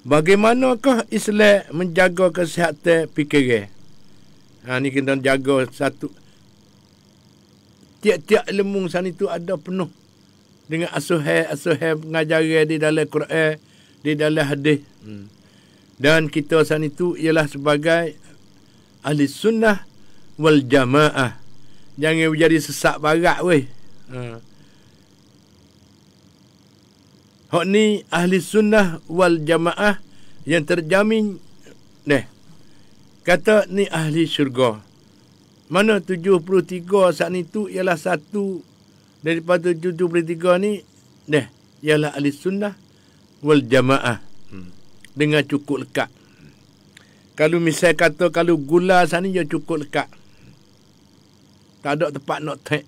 A: bagaimanakah Islam menjaga kesihatan fikiran. Ni kita jaga satu. Tiap-tiap ilmu sana itu ada penuh dengan asuhan pengajaran di dalam Quran, di dalam hadis. Dan kita sana itu ialah sebagai ahli sunnah wal jamaah. Jangan menjadi sesak barat weh. Hak ni ahli sunnah wal jamaah yang terjamin. Kata ni ahli syurga. Mana 73 saat ni tu ialah satu daripada 73 ni. Ialah ahli sunnah wal jamaah. Dengan cukup lekat. Kalau misal kata kalau gula saat ni dia cukup lekat. Tak ada tempat nak tek.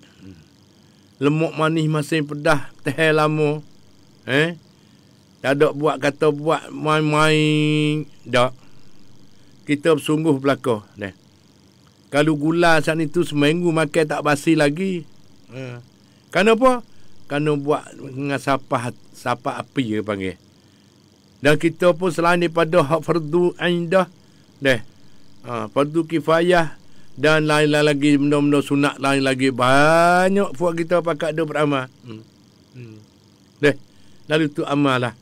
A: Lemak manis masih pedah, teh lama. Tak ada buat kata buat main-main. Tak. Kita bersungguh belakang. Kalau gula saat itu seminggu makan tak basi lagi. Kenapa? Kerana buat dengan sapa api dia panggil. Dan kita pun selain daripada hak fardu aidah. Fardu kifayah. Dan lain-lain lagi benda-benda sunat lain lagi. Banyak buat kita pakat dia beramal. Lalu tu amal lah.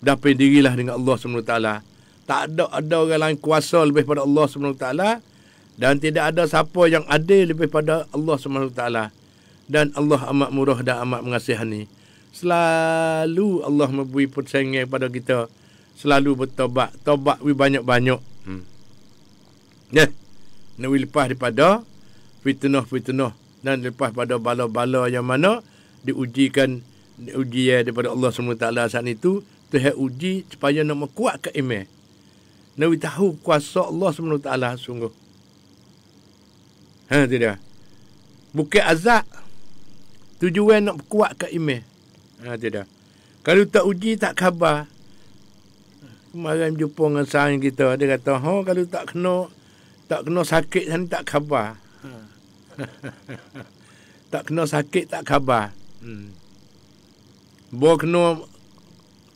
A: Dapat dirilah dengan Allah SWT. Tak ada orang lain kuasa lebih pada Allah SWT. Dan tidak ada siapa yang adil lebih pada Allah SWT. Dan Allah amat murah dan amat mengasihani. Selalu Allah memberi persaingan kepada kita. Selalu bertobat. Tobat banyak-banyak. Nak lepas daripada fitnah-fitnah. Dan lepas pada bala-bala yang mana diujikan daripada Allah SWT saat itu. Tuhan uji supaya nak kuat ke iman. Nak tahu kuasa Allah SWT sungguh. Tidak. Bukan azab. Tujuan nak kuat ke iman. Tidak. Kalau tak uji tak khabar. Kemarin jumpa dengan sahaja kita. Dia kata, kalau tak kena sakit sana tak khabar. Tak kena sakit tak khabar. Bawa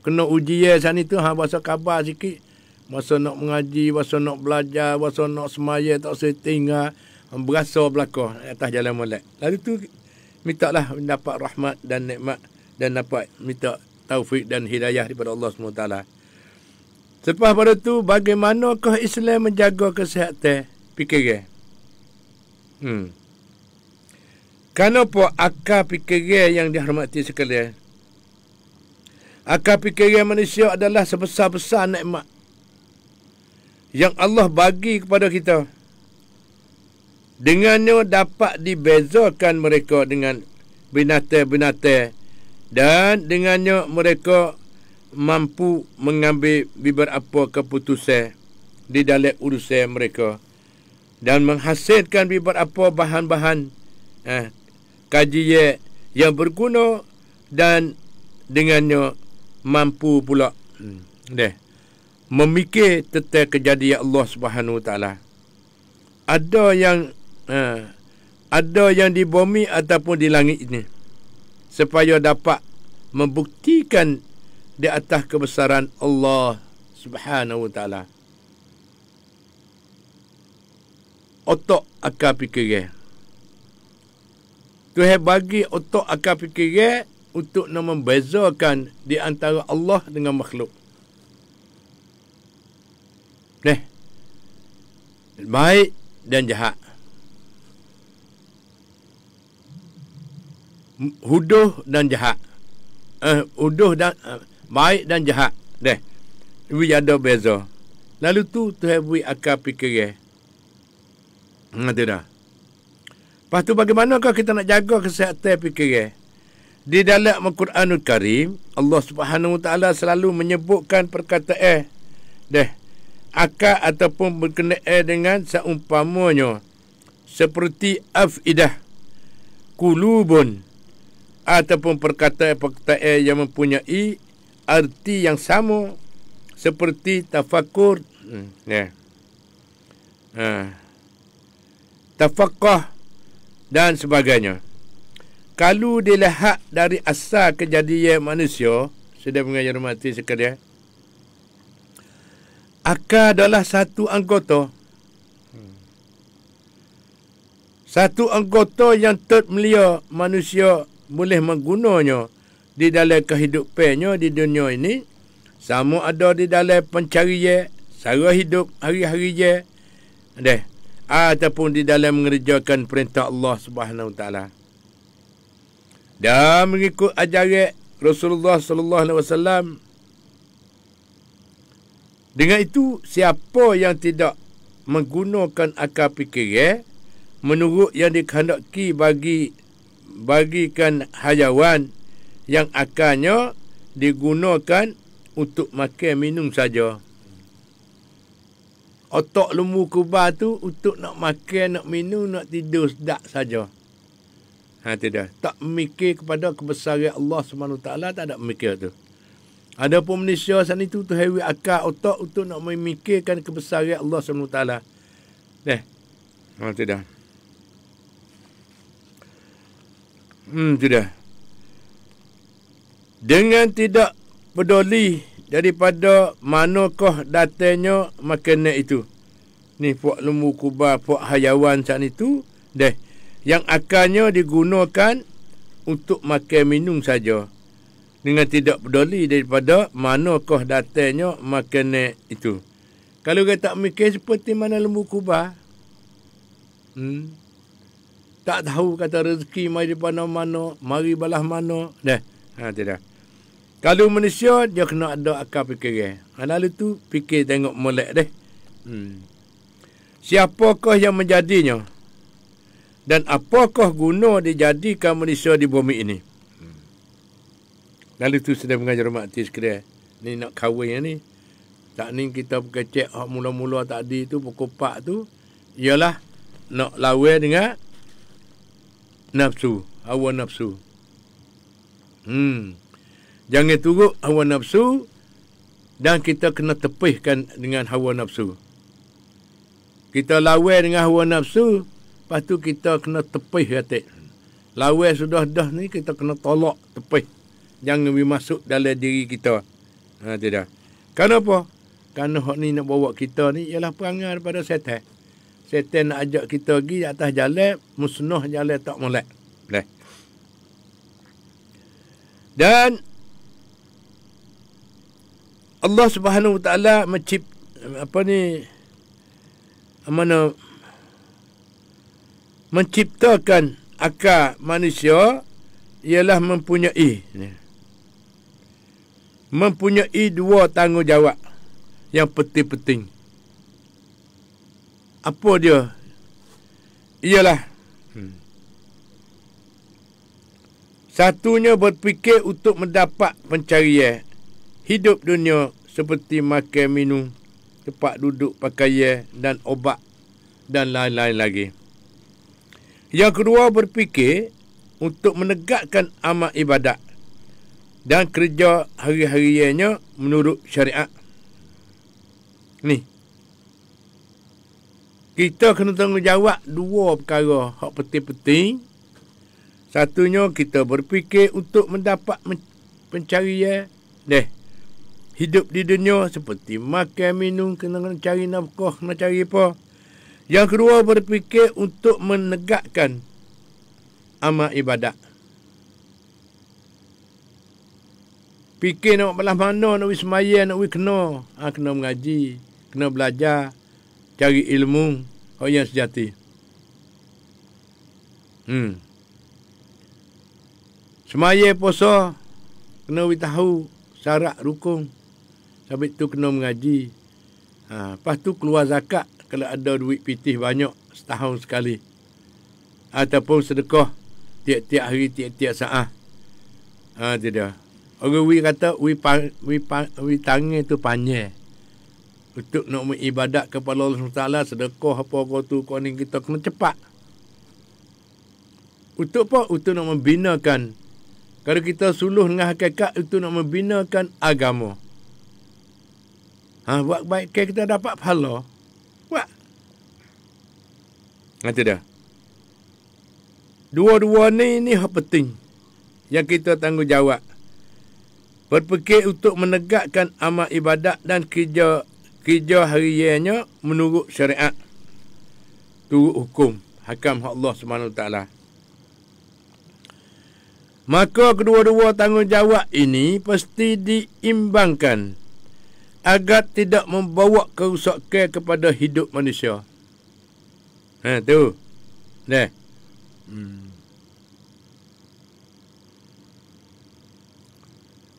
A: kena ujian sana tu, bahasa khabar sikit. Masa nak mengaji, masa nak belajar, masa nak semaya, tak usah tinggal. Berasa belakang atas jalan molek. Lalu tu, mintalah dapat rahmat dan nikmat. Dan dapat minta taufik dan hidayah daripada Allah SWT. Selepas pada tu, bagaimanakah Islam menjaga kesihatan fikiran? Kenapa akal fikiran yang dihormati sekalian? Akal fikiran manusia adalah sebesar-besar nikmat yang Allah bagi kepada kita. Dengannya dapat dibezakan mereka dengan binatang-binatang. Dan dengannya mereka mampu mengambil beberapa keputusan di dalam urusan mereka. Dan menghasilkan beberapa bahan-bahan kajian yang berguna. Dan dengannya mampu pula memikir tentang kejadian Allah Subhanahu Wa Taala. Ada yang di bumi ataupun di langit ini, supaya dapat membuktikan di atas kebesaran Allah Subhanahu Wa Taala. Otak akal fikiran. Tuhan bagi otak akal fikiran untuk nak membezakan di antara Allah dengan makhluk. Baik dan jahat. Huduh dan jahat. Baik dan jahat. Ia ada beza. Lalu tu Tuhan beri akal fikiran. Itu dah. Lepas tu bagaimanakah kita nak jaga kesihatan fikiran? Di dalam Al-Quranul Karim, Allah Subhanahu Wa Taala selalu menyebutkan perkataan akal ataupun berkenaan dengan seumpamanya seperti afidah, kulubun, ataupun perkataan-perkataan yang mempunyai arti yang sama seperti tafakur, tafaqah dan sebagainya. Kalau dilihat dari asal kejadian manusia, sudah mengajar mati sekalian, akal adalah satu anggota. Satu anggota yang termulia manusia boleh menggunanya di dalam kehidupannya di dunia ini, sama ada di dalam pencarian sara hidup hari-harinya, ataupun di dalam mengerjakan perintah Allah Subhanahu Wa Taala. Dan mengikut ajaran Rasulullah sallallahu alaihi wasallam. Dengan itu, siapa yang tidak menggunakan akal fikir menurut yang dikehendaki bagikan hayawan yang akalnya digunakan untuk makan minum saja. Otak lembu kubah tu untuk nak makan, nak minum, nak tidur sedak saja. Tidak. Tak memikir kepada kebesaran Allah SWT, tak ada memikir tu. Ada pun manusia sana itu hewi akal otak untuk nak memikirkan kebesaran Allah SWT. Tidak. Tidak. Dengan tidak peduli daripada manakah datangnya makanan itu. Ni puak lembu kubah, puak hayawan sana itu, yang akalnya digunakan untuk makan minum saja. Dengan tidak peduli daripada manakah datangnya makanan itu. Kalau kita tak mikir seperti mana lembu kubah, tak tahu kata rezeki mari daripada mana, mari balah mana. Tidak. Kalau manusia, dia kena ada akal fikir. Lalu tu fikir tengok molek siapakah yang menjadinya? Dan apakah guna dijadikan manusia di bumi ini? Lalu tu sedang mengajar mati sekalian. Ni nak kahwin ni. Tak ni kita berkecek mula-mula tadi tu, pukul 4 tu. Ialah nak lawan dengan nafsu. Hawa nafsu. Jangan turut hawa nafsu. Dan kita kena tepihkan dengan hawa nafsu. Kita lawan dengan hawa nafsu. Lepas tu kita kena tepih katik. Lawan sudah dah ni kita kena tolak tepih. Jangan masuk dalam diri kita. Tidak. Kenapa? Kerana hak ni nak bawa kita ni ialah perangai daripada setan. Setan nak ajak kita pergi atas jalan, musnah jalan tak molek. Dan Allah Subhanahu Wa Taala menciptakan akal manusia ialah mempunyai dua tanggungjawab yang penting-penting. Apa dia? Ialah satunya berfikir untuk mendapat pencarian hidup dunia seperti makan, minum, tempat duduk, pakaian dan obat dan lain-lain lagi. Yang kedua berfikir untuk menegakkan amal ibadat dan kerja hari-hariannya menurut syariat. Ni. Kita kena tanggungjawab dua perkara hak penting-penting. Satunya kita berfikir untuk mendapat pencarian. Hidup di dunia seperti makan, minum, kena cari nafkah, kena cari apa. Yang kedua berfikir untuk menegakkan amal ibadat. Fikir nak belah mana, nak pergi semayang, nak pergi kena. Kena mengaji, kena belajar, cari ilmu yang sejati. Semayang puasa, kena pergi tahu syarat rukun. Sampai tu kena mengaji. Lepas tu keluar zakat kalau ada duit pitih banyak setahun sekali. Ataupun sedekah tiap-tiap hari, tiap-tiap saat. Tidak. Orang kata, tangan tu panjang. Untuk nak mengibadat kepada Allah SWT, sedekah apa-apa tu, kau ni kita kena cepat. Untuk apa? Untuk nak membinakan. Kalau kita suluh dengan hakikat, itu nak membinakan agama. Buat baik kita dapat pahala. Buat. Tidak. Dua-dua ni hak penting. Yang kita tanggungjawab. Berfikir untuk menegakkan amal ibadat dan kerja hariannya menurut syariat. Turut hukum. Hakam Allah SWT. Maka kedua-dua tanggungjawab ini pasti diimbangkan agar tidak membawa kerusakan kepada hidup manusia. Tu.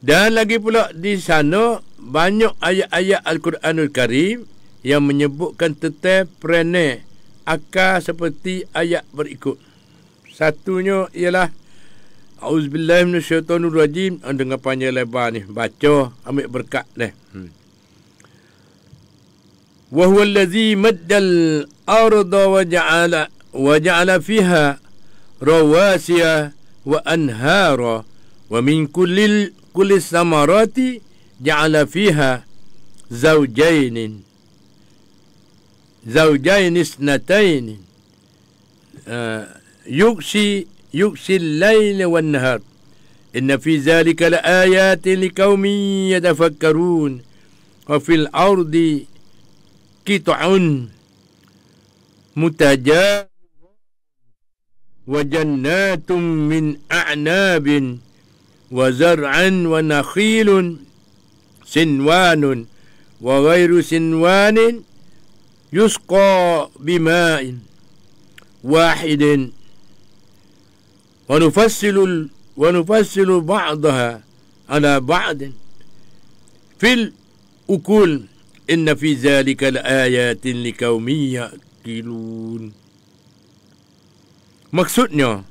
A: Dan lagi pula di sana banyak ayat-ayat Al-Quranul Karim yang menyebutkan tentang perangai akal seperti ayat berikut. Satunya ialah A'udzubillahi minasyaitonirrajim. Dengar panjang lebar ni, baca ambil berkat dah. Wa huwa allazi maddal arda wa ja'ala fiha rawasiya wa anhara wa min kulli samarati ja'ala fiha zawjayn isnatayn يغشي الليل والنهار إن في ذلك لآيات لقوم يتفكرون وفي الأرض قطع متجاورات وجنات من أعناب وزرع ونخيل سنوان وغير سنوان يسقى بماء واحد ونفصل بعضها على بعض في الأكل إن في ذلك لآيات لقوم يعقلون. Maksudnya,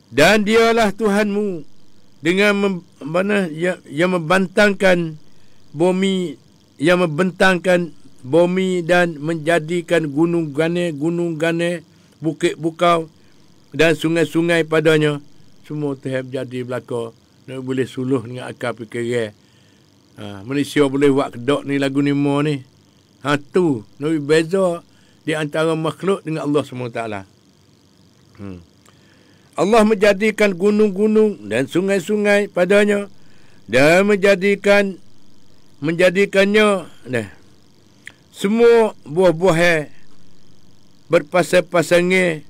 A: dan dialah Tuhanmu dengan yang membentangkan bumi, dan menjadikan gunung gane, bukit bukau dan sungai-sungai padanya. Semua Tuhan jadi belaka. Nak boleh suluh dengan akal fikiran. Manusia boleh buat kedok ni lagu ni mo ni. Tu nak beza di antara makhluk dengan Allah SWT. Allah menjadikan gunung-gunung dan sungai-sungai padanya dan menjadikannya semua buah-buah berpasang-pasangnya.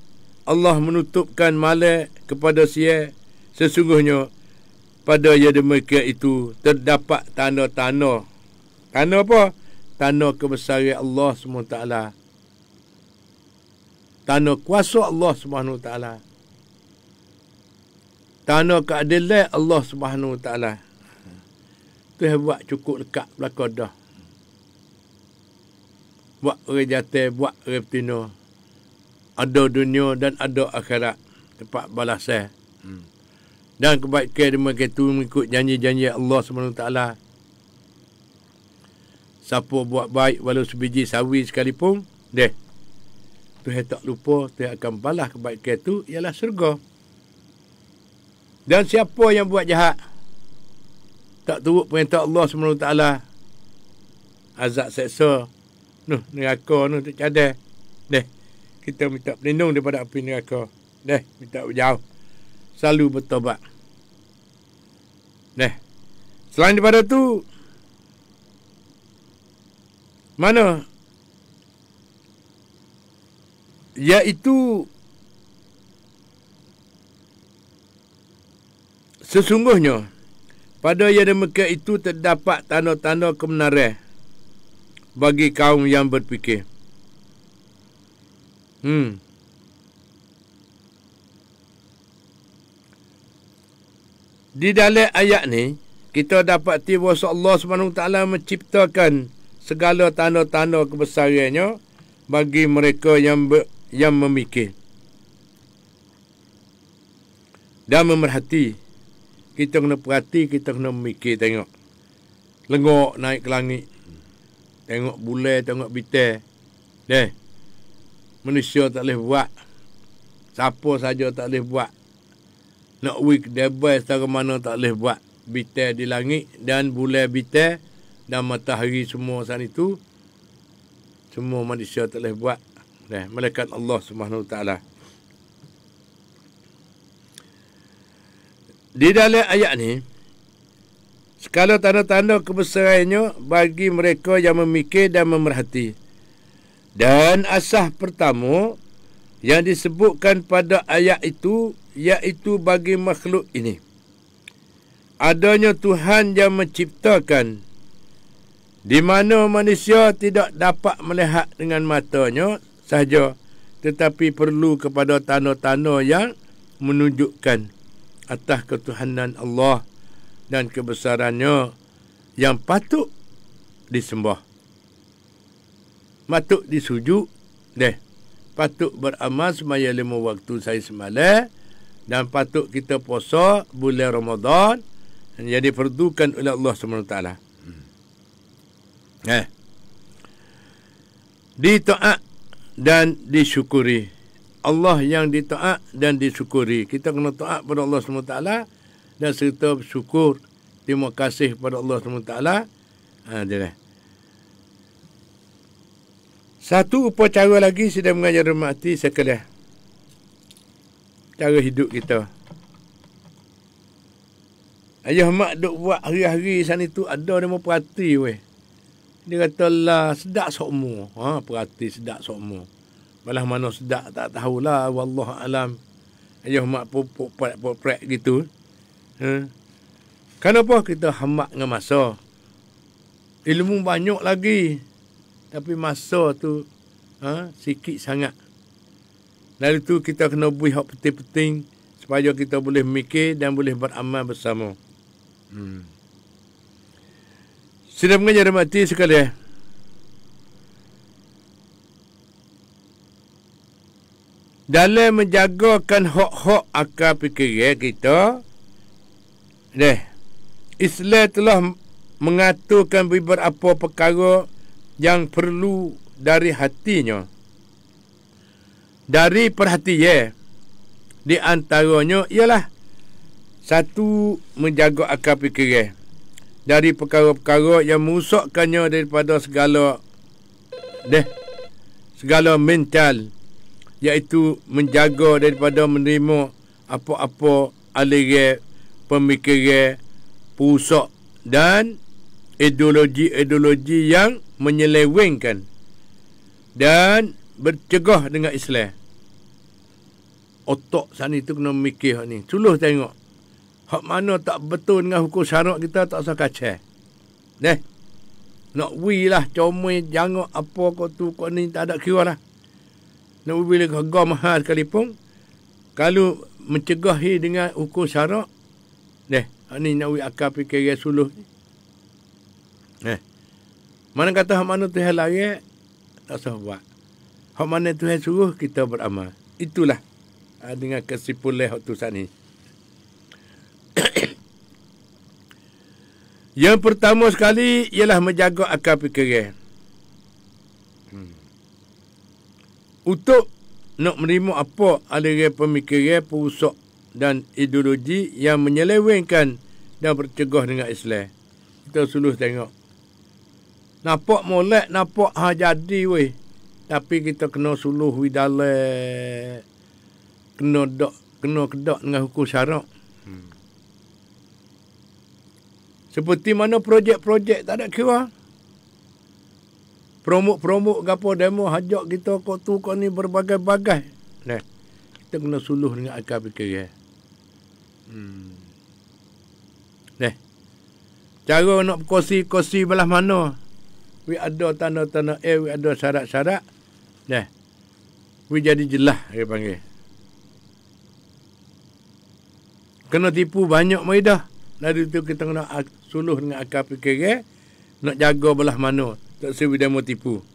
A: Allah menutupkan malak kepada sia. Sesungguhnya pada yang demikian itu terdapat tanda-tanda. Tanda apa? Tanda kebesaran Allah SWT. Tanda kuasa Allah SWT. Tanda keadilan Allah SWT. Tuhan buat cukup dekat belakang dah. Buat orang jatuh, buat orang betina. Ada dunia dan ada akhirat. Tempat balasan. Dan kebaikan demikian itu mengikut janji-janji Allah SWT. Siapa buat baik walau sebiji sawi sekalipun, Tuhan tak lupa, Tuhan akan balas kebaikan itu ialah syurga. Dan siapa yang buat jahat, tak turut perintah Allah SWT, azab seksa, neraka tak cadai. Kita minta pelindung daripada api neraka. Minta berjauh. Selalu bertobat. Selain daripada tu, mana? Iaitu sesungguhnya pada yang demikian itu terdapat tanda-tanda kebenaran bagi kaum yang berfikir. Di dalam ayat ni kita dapati bahawa Allah SWT menciptakan segala tanda-tanda kebesarannya bagi mereka yang memikir dan memerhati. Kita kena perhati, kita kena memikir, tengok lengok naik ke langit, tengok bulan, tengok bintang. Manusia tak boleh buat. Siapa saja tak boleh buat. Nak week debai secara mana tak boleh buat. Bintang di langit dan bulan bintang dan matahari semua saat itu. Semua manusia tak boleh buat. Malaikat Allah SWT. Di dalam ayat ni, segala tanda-tanda kebesarannya bagi mereka yang memikir dan memerhati. Dan asas pertama yang disebutkan pada ayat itu, iaitu bagi makhluk ini, adanya Tuhan yang menciptakan, di mana manusia tidak dapat melihat dengan matanya sahaja, tetapi perlu kepada tanda-tanda yang menunjukkan atas ketuhanan Allah dan kebesarannya yang patut disembah, patut disujud, patut beramal semaya 5 waktu saya semalam, dan patut kita puasa bulan Ramadan yang diperdukan oleh Allah SWT. Ditaat dan disyukuri. Allah yang ditaat dan disyukuri. Kita kena taat pada Allah SWT dan serta bersyukur, terima kasih kepada Allah SWT. Satu upacara lagi sudah mengajar mati sekalian. Cara hidup kita. Ayah mak duk buat hari-hari sana tu, ada dia mau perhati weh. Dia kata lah sedak sokmu. Perhati sedak sokmu. Malah mana sedak tak tahulah, wallahu alam. Ayah mak pop-pop gitu. Kenapa kita hamak dengan masa? Ilmu banyak lagi, tapi masa tu sikit sangat. Dari tu kita kena buih hak penting-penting supaya kita boleh mikir dan boleh beramal bersama. Sudah mengajar mati sekalian. Dalam menjagakan hak-hak akal fikiran kita, Islam telah mengaturkan beberapa perkara yang perlu dari hatinya. Dari perhatian, di antaranya ialah satu, menjaga akal fikiran dari perkara-perkara yang merosakkannya daripada segala mental, iaitu menjaga daripada menerima apa-apa aliran pemikiran perusak dan ideologi yang menyelewengkan dan bercegah dengan Islam. Otak sana itu kena mikir hak ni. Suluh tengok. Hak mana tak betul dengan hukum syarak kita, tak usah kacau. Nak wui lah, comel, jangan apa kau tu, kau ni, tak ada kira lah. Nak wui bila harga mahal sekalipun, kalau mencegahi dengan hukum syarak, hak ni nak wui akal fikiran suluh ni. Mana kata hak mana Tuhan larang, tak usah buat. Hak mana Tuhan suruh, kita beramal. Itulah dengan kesimpulan hak tu saat ni. Yang pertama sekali ialah menjaga akal fikiran. Untuk nak menerima apa aliran pemikiran perusak dan ideologi yang menyelewengkan dan bercegah dengan Islam. Kita suluh tengok. Nampak molek, nampak jadi weh. Tapi kita kena suluh widalai. Kena kedak dengan hukum syarak. Seperti mana projek-projek tak ada kira. Promok gapo demo hajak kita kau tu kau ni berbagai-bagai. Kita kena suluh dengan akal fikiran. Cara nak berkongsi belah mana? We ada tanda-tanda we ada syarat-syarat. We jadi jelas dia panggil. Kena tipu banyak maidah. Dari itu kita kena suluh dengan akal fikiran, nak jaga belah mana. Tak sewi dia mau tipu.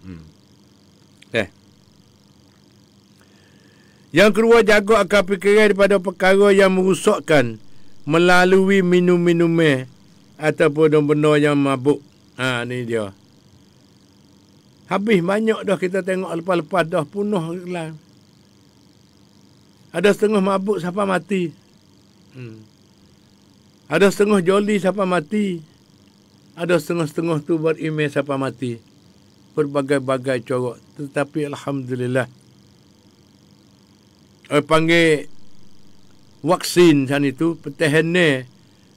A: Yang kedua, jaga akal fikiran daripada perkara yang merosakkan melalui minum-minum ataupun benda yang mabuk. Ni dia. Habis banyak dah kita tengok lepas-lepas dah punah lah. Ada setengah mabuk sampai mati. Ada setengah joli sampai mati. Ada setengah-setengah tu berimej sampai mati. Berbagai-bagai corak. Tetapi Alhamdulillah. Panggil vaksin sana itu, pertahanan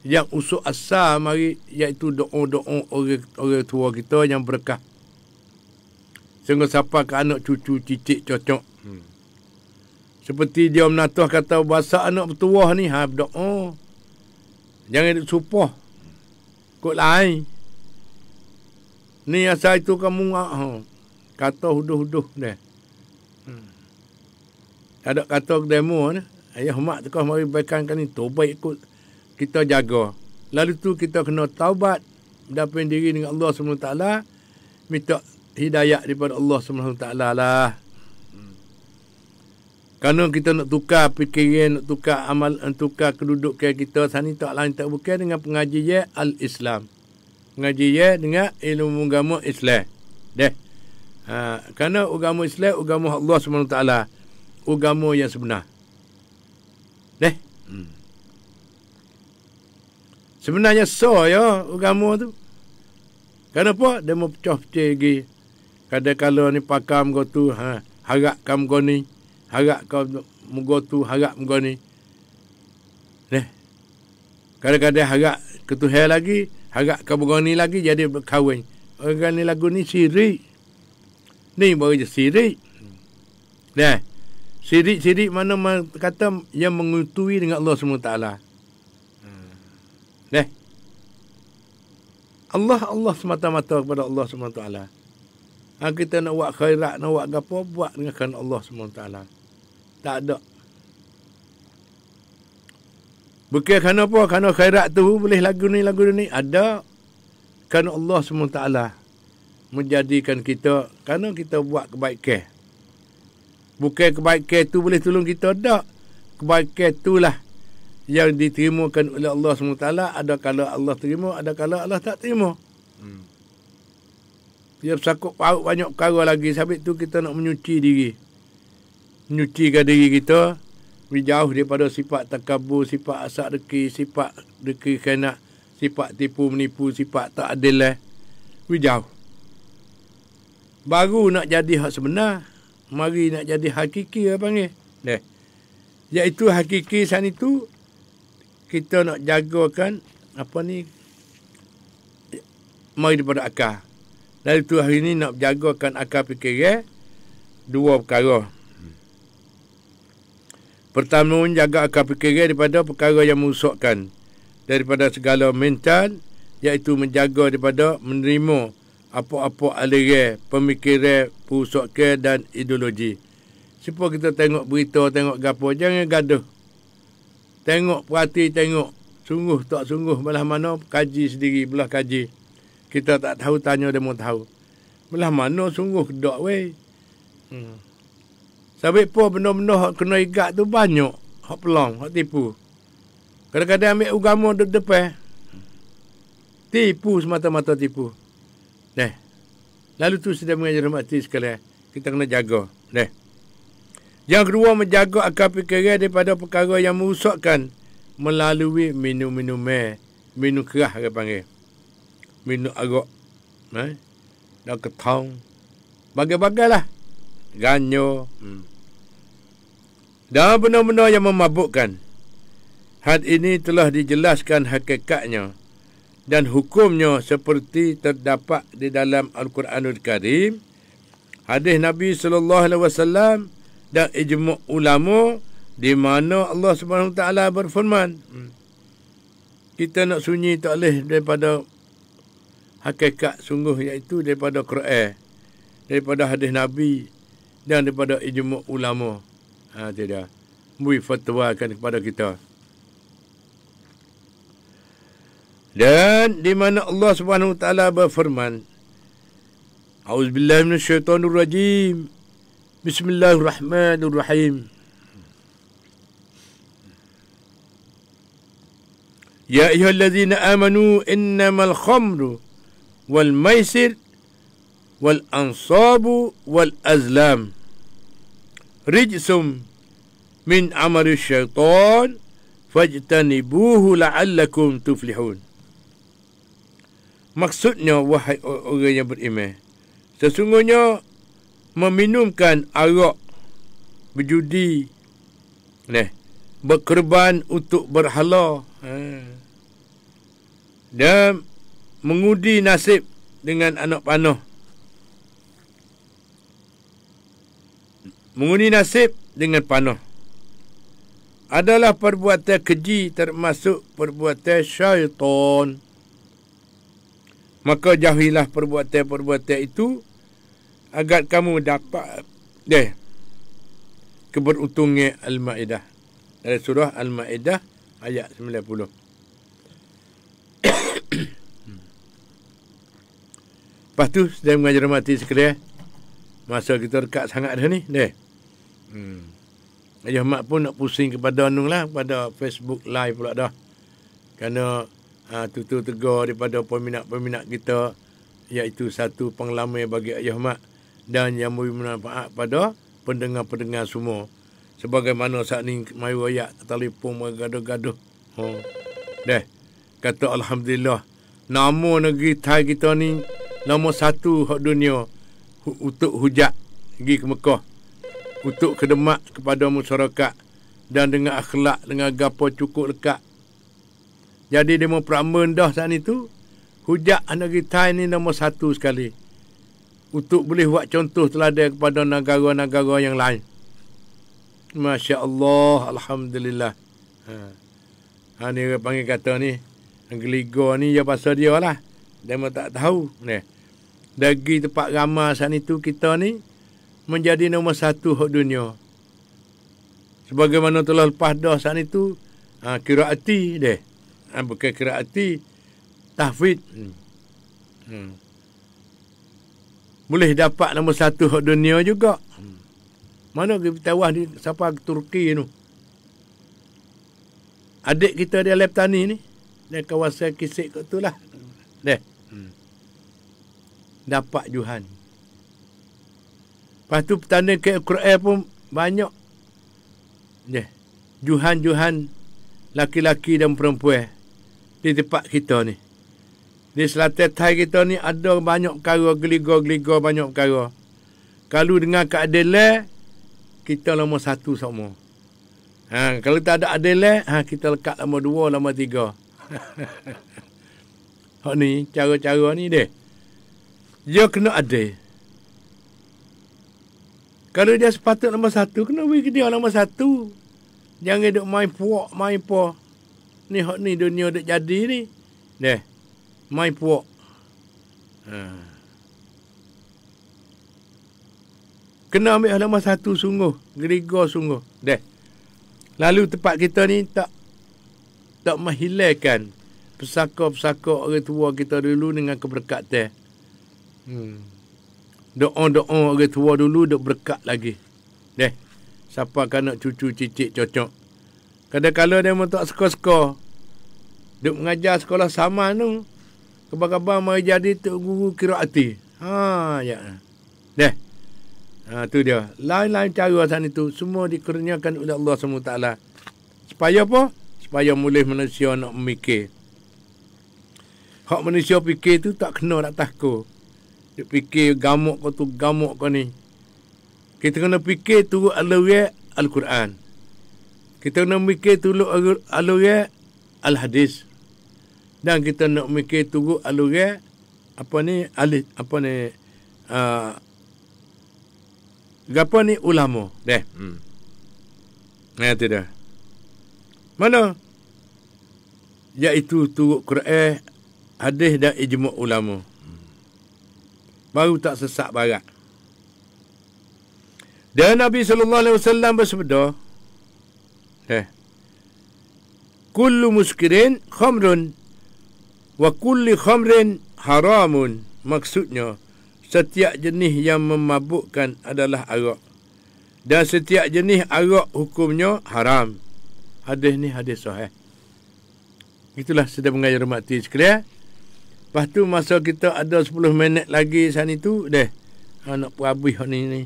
A: yang usul asal mari, iaitu doa-doa orang tua kita yang berkah. Sehingga siapa ke anak cucu cicit cocok. Seperti dia menatuh kata bahasa anak bertuah ni, berdoa. Jangan duk supah. Kok lain. Ni asal itu kamu kata huduh-huduh dah. Ada kata demo ni. Ayah mak tekah mari baikkan ni taubat ikut kita jaga. Lalu tu kita kena taubat berdamping diri dengan Allah SWT, minta hidayah daripada Allah SWT lah. Kerana kita nak tukar fikiran, nak tukar amal, nak tukar kedudukan kita sani tak lain tak bukan dengan pengajian al-Islam. Pengajian dengan ilmu agama Islam. Kerana agama Islam, agama Allah SWT, agama yang sebenar. Sebenarnya ya agama tu. Kenapa? Dia mau pecah-pecah lagi. Kadang-kadang ni pakam kau tu, harap kamu kau ni. Harap kau muka tu, harap muka ni. Kadang-kadang harap ke Tuhan lagi, harap kau muka ni lagi, jadi berkahwin. Orang ni lagu ni sirik. Ni baru je sirik. Sirik mana kata yang mengutui dengan Allah SWT. Allah semata-mata kepada Allah SWT. Kita nak buat khairat, nak buat apa, buat dengan kerana Allah SWT. Tak ada. Bukan kerana apa, kerana khairat tu boleh lagu ni. Ada. Kerana Allah SWT menjadikan kita, kerana kita buat kebaikan. Bukan kebaikan tu boleh tolong kita, tak. Kebaikan itulah yang diterimakan oleh Allah SWT. Ada kala Allah terima, ada kala Allah tak terima. Dia bersakut paut banyak perkara lagi. Sebab tu kita nak menyuci diri. Menyucikan diri kita. Jauh daripada sifat takabur, sifat asak deki, sifat deki kena, sifat tipu menipu, sifat tak adil. Jauh. Baru nak jadi hak sebenar. Mari nak jadi hakiki apa panggil. Iaitu hakiki sana itu kita nak jagakan apa ni, mari daripada akal. Dari tu hari ni nak jagakan akal fikiran dua perkara. Pertama, jaga akal fikiran daripada perkara yang merosakkan, daripada segala mental, iaitu menjaga daripada menerima apa-apa aliran, pemikiran, perusakan dan ideologi. Supaya kita tengok berita, tengok gapo, jangan gaduh. Tengok, perhati, tengok. Sungguh tak sungguh, belah mana, kaji sendiri, belah kaji. Kita tak tahu, tanya dia mau tahu. Belah mana sungguh dak weh. Sebab apa benda-benda hak kena igat tu banyak. Hak pelong, hak tipu. Kadang-kadang ambil agama duduk depan. Tipu semata-mata tipu. Lalu tu sudah mengajar mati sekalian. Kita kena jaga. Yang kedua, menjaga akal fikiran daripada perkara yang merosakkan melalui minum-minuman. Minum keras dia panggil. Minum arak. Dan ketong. Bagai-bagai lah. Ganyo. Dan benda-benda yang memabukkan. Had ini telah dijelaskan hakikatnya dan hukumnya seperti terdapat di dalam Al-Quranul Karim, hadis Nabi SAW dan ijma' ulama, di mana Allah SWT berfirman. Kita nak sunyi tak boleh daripada hakikat sungguh, iaitu daripada Quran, daripada hadis Nabi dan daripada ijma' ulama. Tidak. Beri fatwakan kepada kita. Dan di mana Allah Subhanahu wa taala berfirman, A'udzubillahi minasyaitonirrajim. Bismillahirrahmanirrahim. Ya ayyuhallazina amanu innamal khamru wal maisir wal ansabu wal azlam rijsum min amali syaitan fajtanibuhu la'allakum tuflihun. Maksudnya, wahai orang yang beriman, sesungguhnya meminumkan arak, berjudi, berkorban untuk berhala, dan mengundi nasib dengan anak panah. Mengundi nasib dengan panah adalah perbuatan keji, termasuk perbuatan syaitan. Maka jauhilah perbuatan-perbuatan itu agar kamu dapat keberuntungan. Al-Ma'idah Dari surah Al-Ma'idah ayat 90. Lepas tu, sedang mengajar mati sekalian. Masa kita dekat sangat dah ni. Ayah mak pun nak pusing kepada Anung lah. Kepada Facebook Live pula dah. Kerana tutur tegur daripada peminat-peminat kita. Iaitu satu pengalaman bagi ayah mak. Dan yang memberi manfaat pada pendengar-pendengar semua. Sebagaimana saat ni mayu ayat telefon gaduh-gaduh. Kata Alhamdulillah. Nama negeri Thai kita ni nombor 1 hak dunia untuk hujat pergi ke Mekah, untuk khidmat kepada masyarakat dan dengan akhlak, dengan gapo cukup lekat. Jadi dia mau peraman dah saat itu hujat negeri Thai ni nombor 1 sekali untuk boleh buat contoh teladan kepada negara-negara yang lain. Masya Allah, Alhamdulillah. Ni orang panggil kata ni Anggeligo ni ya pasal dia lah. Dia memang tak tahu ni. Dari tempat ramah saat itu kita ni menjadi nombor 1 hak dunia. Sebagaimana telah lepas dah saat itu qiraati dia. Bukan qiraati, tahfidz. Boleh dapat nombor 1 hak dunia juga. Mana kita tawah di siapa Turki tu. Adik kita dia Leptani ni. Dia kawasan Kisik kat tu lah. Dia. Dapat Juhan. Lepas tu petanda ke Quran pun banyak. Juhan-Juhan laki-laki dan perempuan di tempat kita ni. Di selatan Thai kita ni ada banyak perkara, geliga-geliga banyak perkara. Kalau dengar keadilan, kita nombor 1 semua. Kalau tak ada adilan, kita lekat nombor 2, nombor 3. Hak ni, cara-cara ni dia. Dia kena adil. Kalau dia sepatut nombor 1, kena beri ke dia nombor 1. Jangan duk main puak, main apa. Ni hak ni dunia duk jadi ni. Deh. Main puak. Kena ambil nombor 1 sungguh. Geriga sungguh. Deh. Lalu tempat kita ni tak menghilangkan pesaka-pesaka orang tua kita dulu dengan keberkatan. Doa-doa orang tua dulu duk berkat lagi. Siapa kan nak cucu cicit cocok. Kadang-kadang dia memang tak suka-suka. Duk mengajar sekolah saman tu. Kabar-kabar mari jadi tok guru qiraati. Tu dia. Lain-lain cara sana itu. Semua dikurniakan oleh Allah SWT. Supaya apa? Supaya mulai manusia nak memikir. Hak manusia fikir tu tak kena nak takut. Dia fikir gamuk kau tu, gamuk kau ni. Kita kena fikir turut alur Al-Quran. Kita kena fikir turut alur Al-Hadis. Dan kita nak fikir turut alur ulama. Itu dah. Mana? Iaitu turut Quran, hadis dan ijma' ulama. Baru tak sesak barat. Dan Nabi SAW bersabda, kullu muskirin khamrun wa kulli khamrin haramun. Maksudnya, setiap jenis yang memabukkan adalah arak. Dan setiap jenis arak hukumnya haram. Hadis ni hadis sahih. Itulah sedang mengajar mati sekalian. Lepas tu masa kita ada 10 minit lagi sana tu, nak perhabis ni.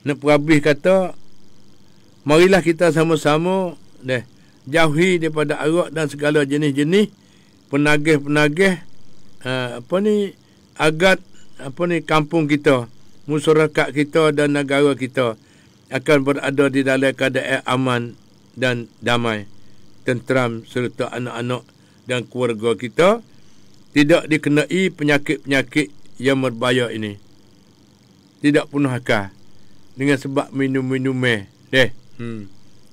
A: Nak perhabis kata, marilah kita sama-sama jauhi daripada arak dan segala jenis-jenis penagih-penagih agat kampung kita, masyarakat kita dan negara kita akan berada di dalam keadaan aman dan damai, tenteram serta anak-anak dan keluarga kita tidak dikenai penyakit-penyakit yang berbahaya ini. Tidak penuh akal dengan sebab minum-minum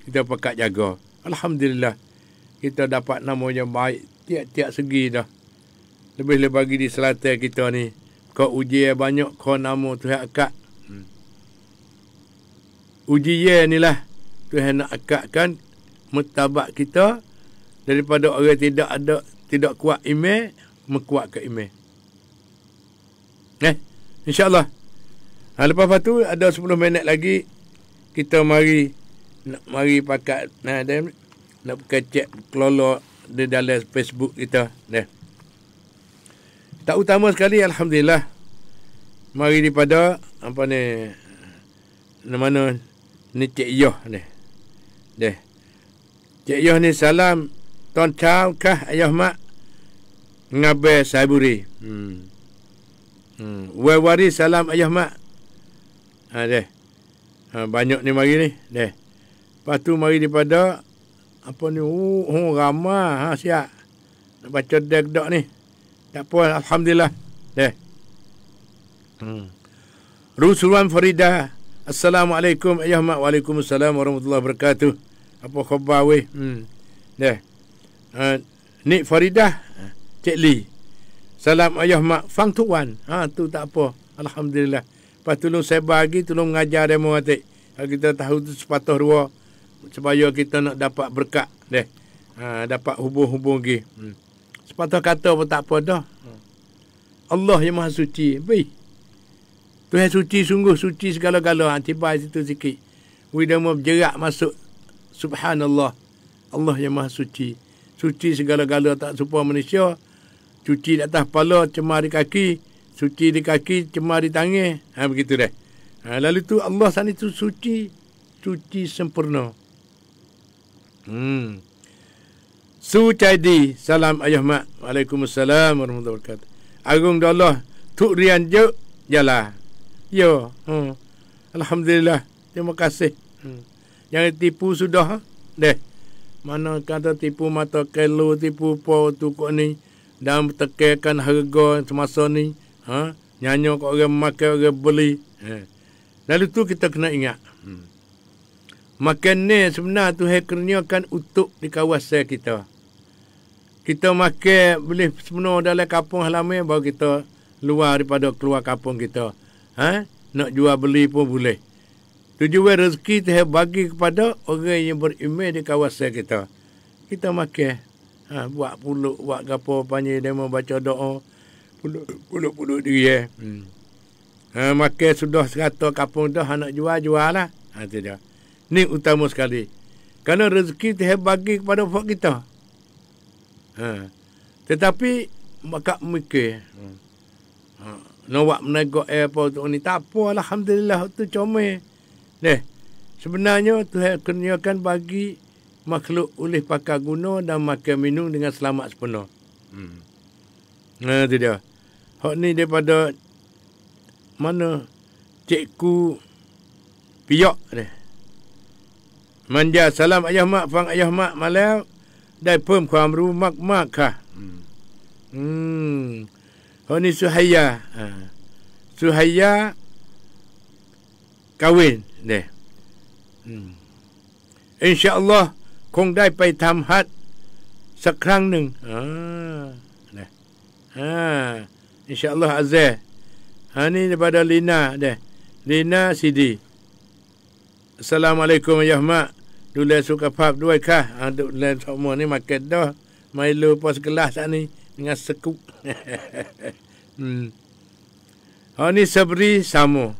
A: kita pakat jaga. Alhamdulillah kita dapat nama yang baik tiap-tiap segi dah. Lebih-lebih bagi di selatan kita ni. Kau ujian banyak, kau nama Tuhan akad. Ujian ni lah Tuhan nak akadkan martabat kita daripada orang tidak kuat iman mekuatkan iman. InsyaAllah. Lepas tu ada 10 minit lagi kita mari pakat nak kecek kelolo di dalam Facebook kita. Tak utama sekali alhamdulillah. Mari daripada apa ni mana ni Cik Yoh ni. Cik Yoh ni salam tuan chow kah ayah mak ngabe Saiburi. Wawari salam ayah mak. Banyak ni mari ni. Lepas tu mari daripada apa ni ramah siap nak baca dak ni. Tak apa alhamdulillah. Rusuluan Farida. Assalamualaikum ayah mak. Waalaikumsalam warahmatullahi wabarakatuh. Apa khabar weh? Ni Faridah Cik Lee. Salam ayah mak Fang Tuan. Tu tak apa. Alhamdulillah. Lepas tolong saya bagi, tolong mengajar demo atik. Kalau kita tahu tu sepatah dua supaya kita nak dapat berkat dapat hubung-hubung lagi. Sepatah kata pun tak apa dah. Allah yang Maha Suci. Tuhan suci, sungguh suci segala-gala. Tiba situ sikit. Kita mau bergerak masuk. Subhanallah. Allah yang Maha Suci. Suci segala-gala tak serupa manusia. Cuci di atas kepala, cemar di kaki. Suci di kaki, cemar di tangan. Begitu dah. Lalu tu Allah sana itu suci. Suci sempurna. Sucaidi. Salam ayah mak. Waalaikumsalam warahmatullahi wabarakatuh. Agung Allah. Tuk Rian Juk. Jalan. Ya. Alhamdulillah. Terima kasih. Jangan tipu sudah. Mana kata tipu mata kelo, tipu po tu kok ni. Dan tekankan harga semasa ni. Nyanyi kok orang makan, orang beli. Lalu tu kita kena ingat. Makan ni sebenarnya Tuhan kurniakan untuk di kawasan kita. Kita makan boleh sebenarnya dalam kampung halaman baru kita luar daripada keluar kampung kita. Nak jual beli pun boleh. Tujuan rezeki Tuhan bagi kepada orang yang beriman di kawasan kita. Kita makan. Buat puluk, buat gapo panggil demo baca doa. Puluk diri. Makan sudah 100 kampung dah nak jual lah. Itu dia. Ni utama sekali. Kerana rezeki Tuhan bagi kepada folk kita. Tetapi maka mikir. Nak menegak apa tu ni tak apa, alhamdulillah tu comel. Sebenarnya Tuhan kurniakan bagi makhluk oleh pakai guna dan makan minum dengan selamat sepenuh. Itu dia. Hak ni daripada mana cikgu Piok ni. Manja salam ayah mak fang ayah mak malauได้เพิ่มความรู้มากๆค่ะคนนี้สุฮัยยาkahwin เนี่ยอินชาอัลลอฮ์คงได้ไปทำฮัจญ์สักครั้งหนึ่งเนี่ยอินชาอัลลอฮ์อัซซะนี่daripada Lina Sidi. Assalamualaikum ayah mak. Dulu suka pap dua kah? Dulu semua ni makan dah. Milo pos gelas tak ni dengan sekuk. Ni Sabri Samo.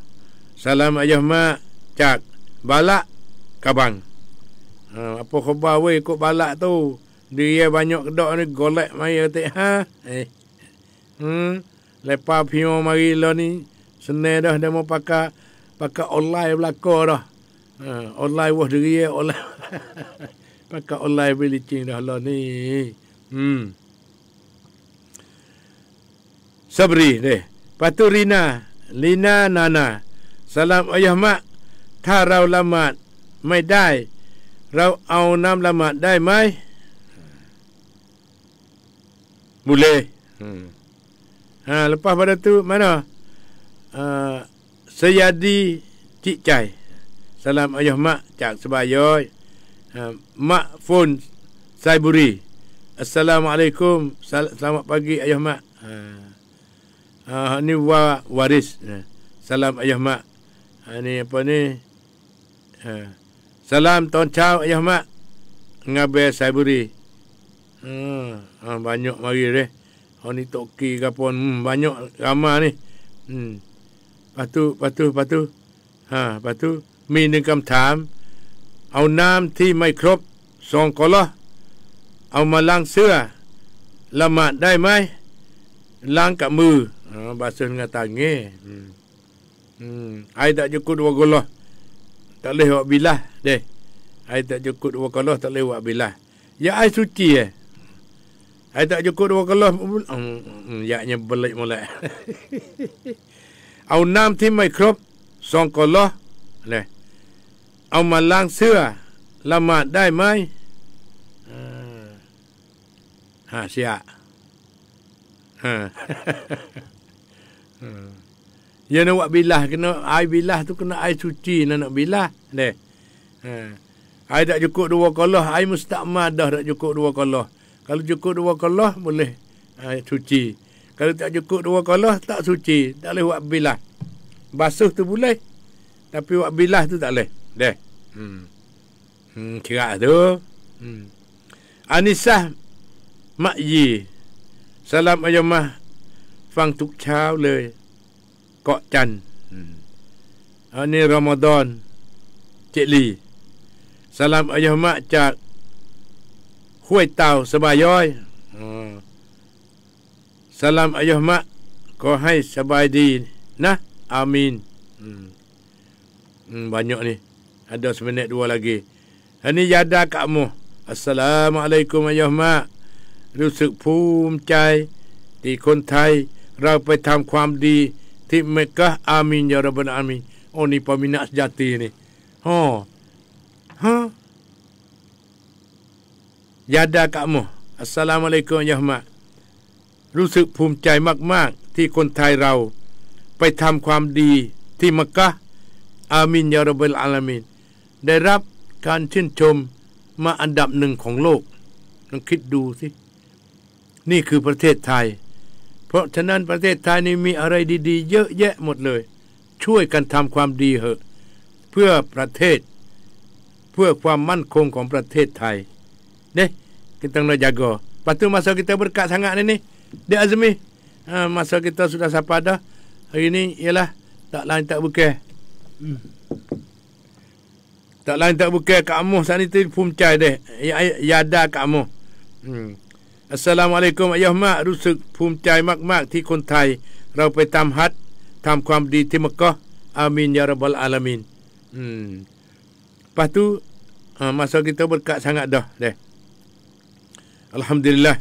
A: Salam ayah mak. Cak. Balak kabang. Apa khabar weh kok balak tu? Dia banyak kedok ni golek mai kata lepas pion mari lo ni senang dah dia mau pakai online belaka dah. Online wah diri online. Pakai online bilicing dah lah ni. Sabri deh. Patu Lina Nana. Salam ayah mak. Tha rau lamat ไม่ได้เราเอาน้ำละหมาดได้ไหม Boleh. Lepas pada tu mana? Sayadi Cik Cai. Salam ayah mak cak sebayoi. Mak Fon Saiburi. Assalamualaikum. Selamat pagi ayah mak. Ni waris. Salam ayah mak. Ni apa ni? Salam tahun cau ayah mak. Ngabe Saiburi. Banyak mari deh. Ni toki ke apa banyak ramai ni. Patu. Patu. Mi 1 คำถาม เอาน้ำที่ไม่ครบ2 กอลอเอามาล้างเสื้อละหมาดได้ไหมล้างกับมือbahasa dengan tangan. Ai tak cukup 2 goloh. Tak boleh buat bilah deh. Ai tak cukup 2 goloh tak boleh buat bilah. Ya ai suci ai tak cukup 2 goloh. Yaknya belik molek. เอาน้ำที่ไม่ครบ2 กอลอเลยเอามาล้างเสื้อละหมาดได้ไหมเสียya nak buat bilah kena air bilah tu kena air suci nak bilah deh. Air tak cukup 2 kolah, air mustakmal dah tak cukup 2 kolah. Kalau cukup 2 kolah boleh air suci. Kalau tak cukup 2 kolah tak suci, tak boleh buat bilah. Basuh tu boleh, tapi buat bilah tu tak boleh. Deh. Kira tu. Anisah Mak Yi สลามอายมะฟังทุกเช้าเลยเกาะจันทร์อันนี้รอมฎอนเจลีสลามอายมะจากห้วยเต่าสบายย้อยสลามอายมะขอให้สบายดีนะอามีนbanyak ni ada seminit 2 lagi ini yada kamu Assalamualaikum ayahmaรู้สึกภูมิใจที่คนไทยเราไปทำความดีที่เมกะอามีนยารับบาลอามีนนี่ปมินะสจตินี่ยาดากะมุอัสสลามุอะลัยกุมยะฮ์มะรู้สึกภูมิใจมากๆที่คนไทยเราไปทำความดีที่เมกะอามีนยารับบาลอามีนได้รับการชื่นชมมาอันดับ1ของโลกลองคิดดูสินี่คือประเทศไทยเพราะฉะนั้นประเทศไทยนี่มีอะไรดีๆเยอะแยะหมดเลยช่วยกันทำความดีเหอะเพื่อประเทศเพื่อความมั่นคงของประเทศไทยเนี่ย kita nak jaga. Lepas tu masa kita berkat sangat ni Dia Azmi masa kita sudah sampai dah hari ni ialah tak lain tak bukan tak lain tak bukan kamu saat ni tuภูมิใจเด้ยาดาkamu Assalamualaikum ayah mak รู้สึกภูมิใจมากๆที่คนไทยเราไปทำฮัจญ์ทำความดีที่มักกะฮ์อามีนยารับบาลอาลามีนlepas tu masa kita berkat sangat dah deh Alhamdulillah